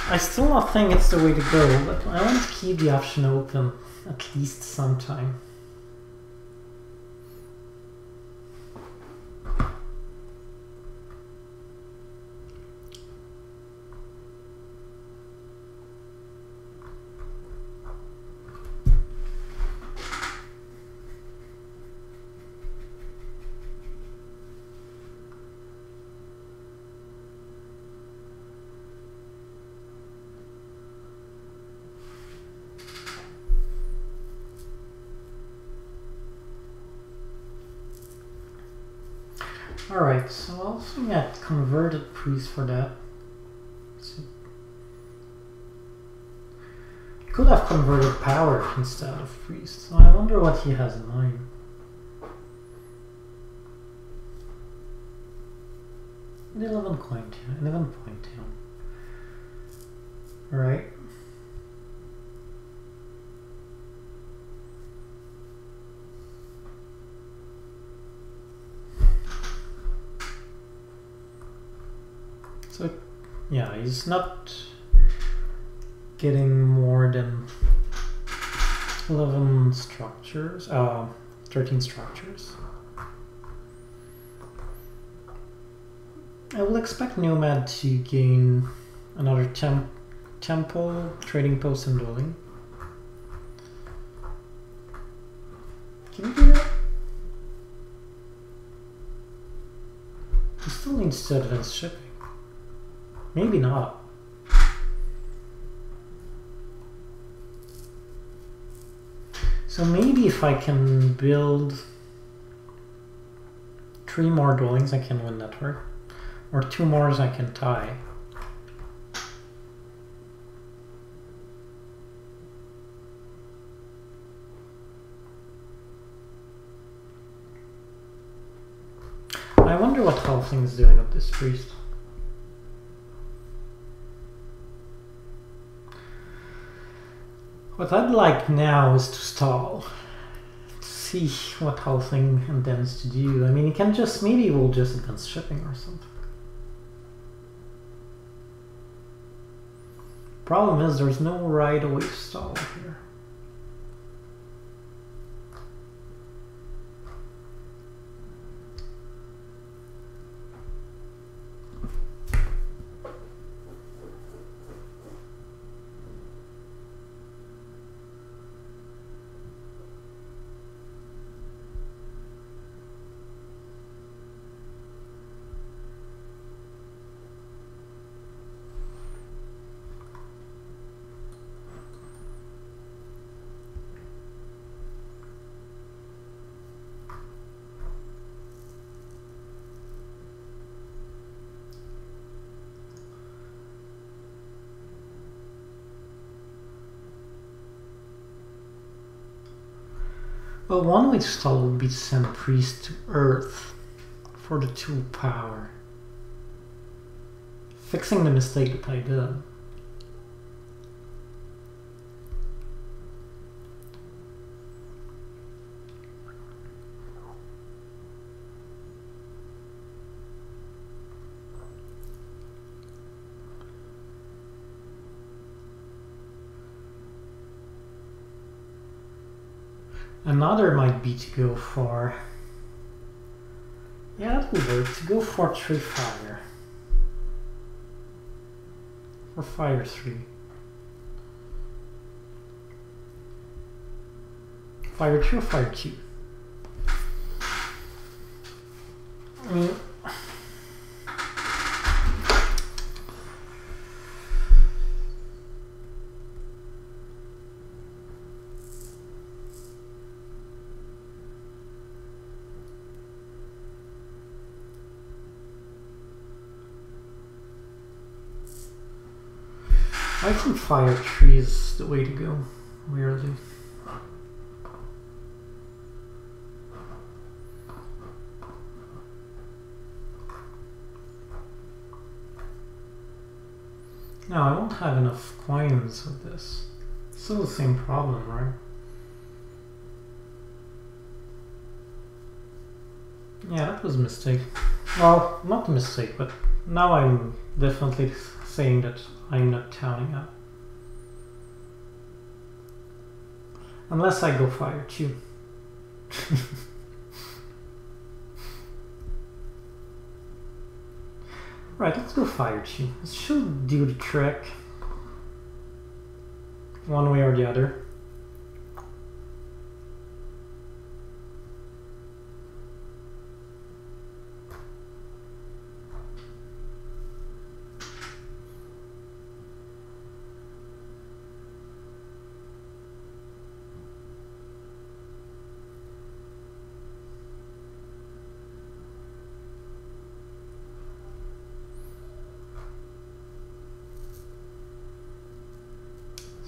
I still not think it's the way to go, but I want to keep the option open at least sometime. Alright, so I'll also get converted priest for that. So could have converted power instead of priest, so I wonder what he has in mind. An 11 point down. Alright. So, yeah, he's not getting more than 11 structures, 13 structures. I will expect Nomad to gain another temple, trading post, and dwelling. Can he do that? He still needs to advance shipping. Maybe not. So maybe if I can build 3 more dwellings, I can win that war. Or 2 more I can tie. Halfling is doing with this priest. What I'd like now is to stall. To see what Halfling intends to do. I mean, he can just, maybe we'll just advance shipping or something. Problem is, there's no right away to stall here. Well, one way to stall would be to send Priest to Earth for the 2 power. Fixing the mistake that I did. Another might be to go for... Yeah, that would work. To go for 3 fire. Or fire 3. Fire 2 or fire 2? I mean... I think fire 3 is the way to go, weirdly. No, I won't have enough coins with this. Still the same problem, right? Yeah, that was a mistake. Well, not a mistake, but now I'm definitely saying that I'm not counting up. Unless I go fire 2. Right, let's go fire 2. This should do the trick. One way or the other.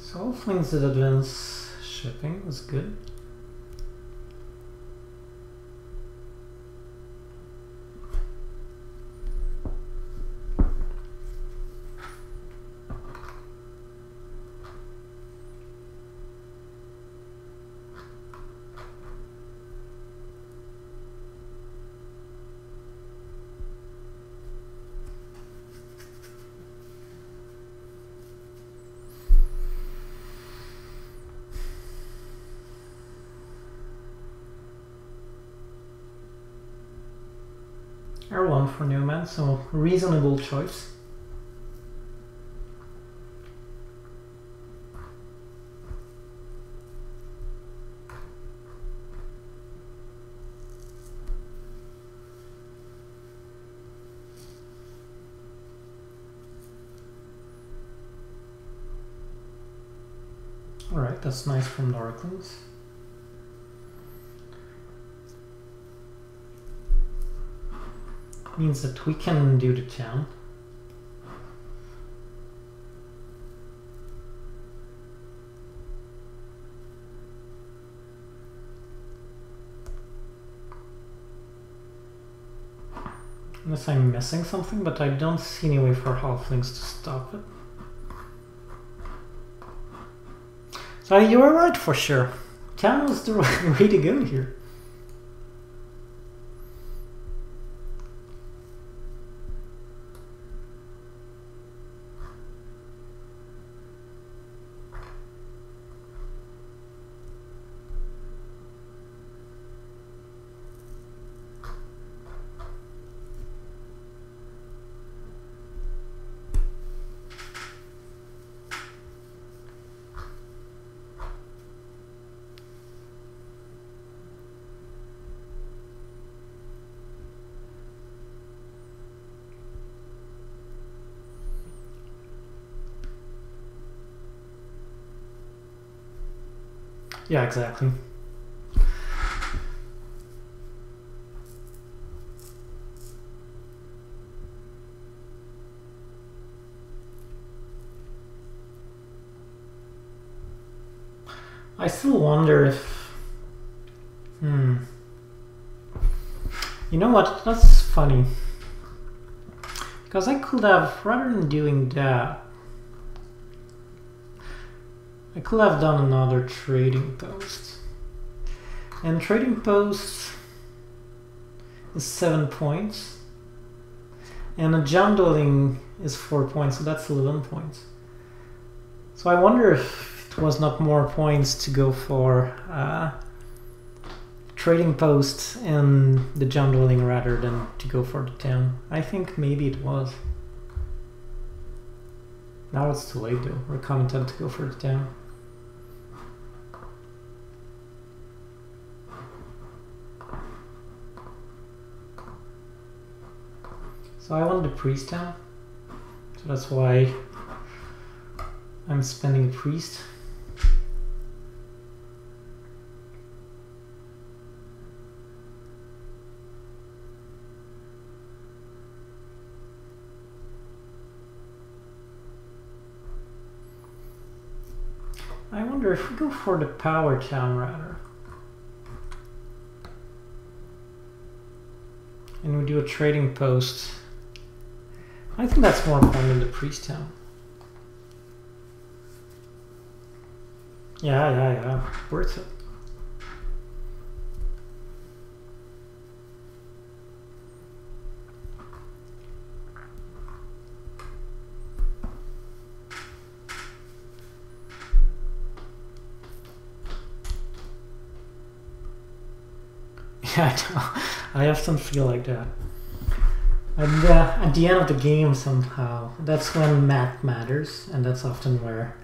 So all things that advance shipping is good. R1 for Newman, so reasonable choice. Alright, that's nice from Darklings. Means that we can do the town. Unless I'm missing something, but I don't see any way for halflings to stop it. So you were right for sure. Town was the right way to go here. Yeah, exactly. I still wonder if... You know what? That's funny. Because I could have, rather than doing that, I could have done another trading post. And trading post is 7 points. And a jungling is 4 points, so that's 11 points. So I wonder if it was not more points to go for trading post and the jungling rather than to go for the town. I think maybe it was. Now it's too late though. We're content to go for the town. So I want the priest town. So that's why I'm spending a priest. I wonder if we go for the power town rather. And we do a trading post. I think that's more fun than the priest town. Yeah. Worth it. Yeah, I know. I often feel like that. And at the end of the game, somehow, that's when math matters, and that's often where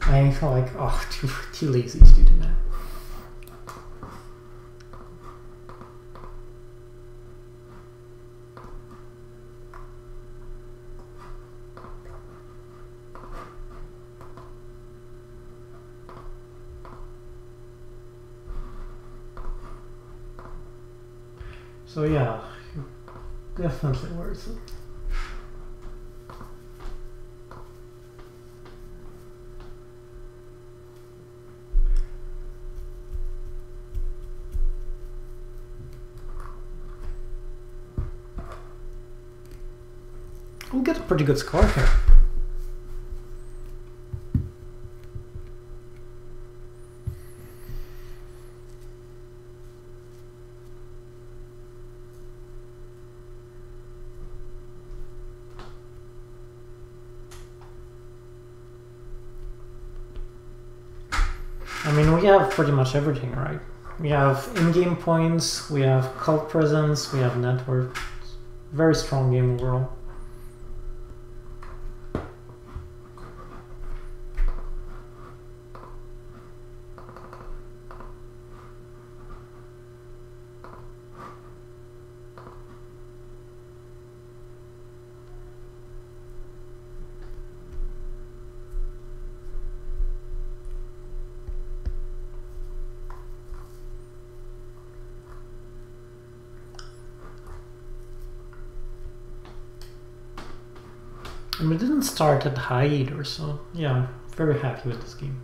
I feel like, oh, too lazy to do the math. So yeah, definitely worth it. We'll get a pretty good score here. I mean, we have pretty much everything, right? We have in-game points, we have cult presence, we have network. Very strong game overall. And we didn't start at high either, so yeah, very happy with this game.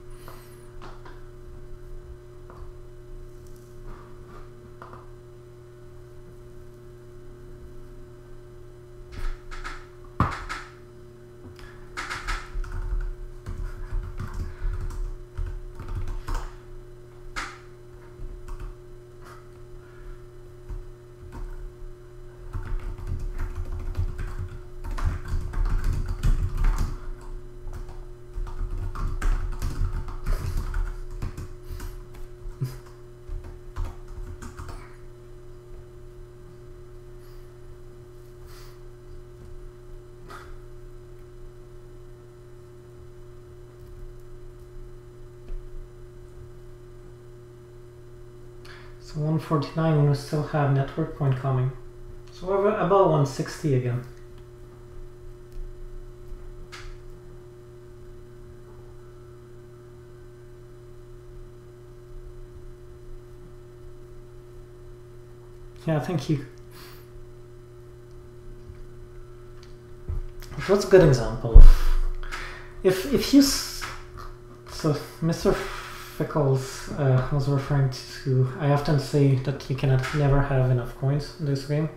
So 149, and we still have network point coming. So we're about 160 again. Yeah, thank you. It was a good example of if you so Mr. Fickles was referring to. I often say that you cannot never have enough coins in this game.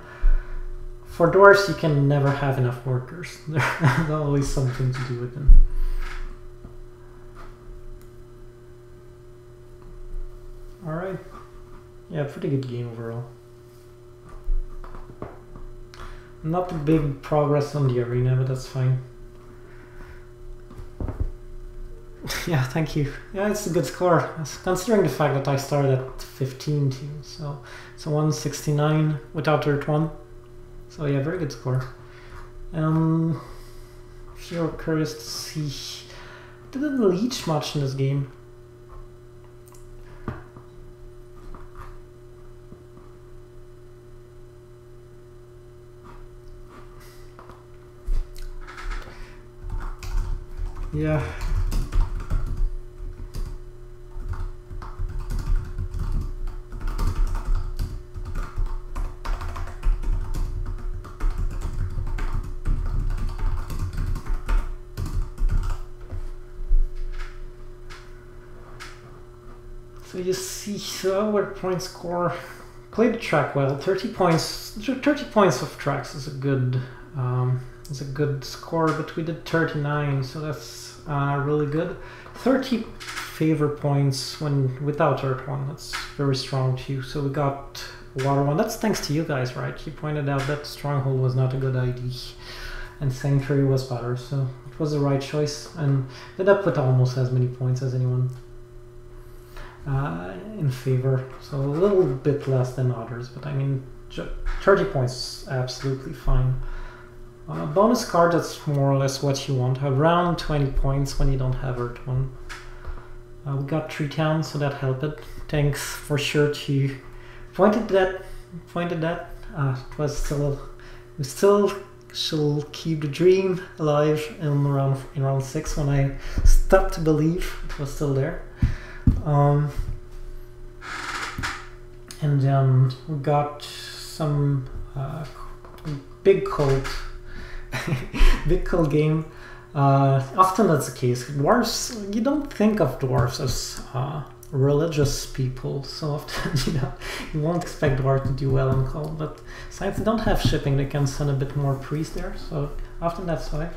For dwarves, you can never have enough workers. There's always something to do with them. All right. Yeah, pretty good game overall. Not a big progress on the arena, but that's fine. Yeah, thank you. Yeah, it's a good score, considering the fact that I started at 15 too. So it's a 169 without dirt 1. So yeah, very good score. If you're curious to see, didn't leech much in this game. Yeah. So you see, our point score, played the track well. 30 points. 30 points of tracks is a good score, but we did 39, so that's really good. 30 favor points when without Earth 1. That's very strong too. So we got Water 1. That's thanks to you guys, right? You pointed out that Stronghold was not a good idea, and Sanctuary was better, so it was the right choice. And ended up with almost as many points as anyone in favor, so a little bit less than others, but I mean 30 points absolutely fine. Bonus card, that's more or less what you want, around 20 points when you don't have Earth 1. We got 3 towns, so that helped it. Thanks for sure to pointed that. It was still, we still shall keep the dream alive in round 6 when I stopped to believe it was still there. And then we got some big cold game. Often that's the case. Dwarves, you don't think of dwarves as religious people, so often you won't expect dwarves to do well in cold, but since they don't have shipping, they can send a bit more priests there, so often that's why.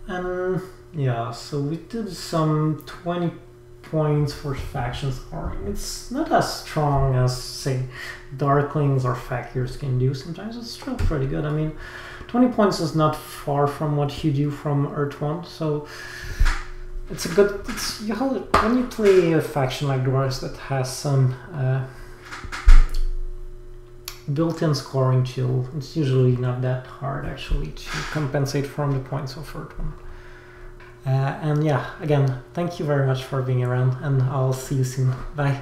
And yeah, so we did some 20 points for faction scoring. It's not as strong as, say, Darklings or Fakirs can do. Sometimes it's still pretty good. I mean, 20 points is not far from what you do from Earth 1, so it's a good... when you play a faction like Dwarves that has some built-in scoring tool, it's usually not that hard actually to compensate from the points of Earth 1. And yeah, again, thank you very much for being around, and I'll see you soon. Bye.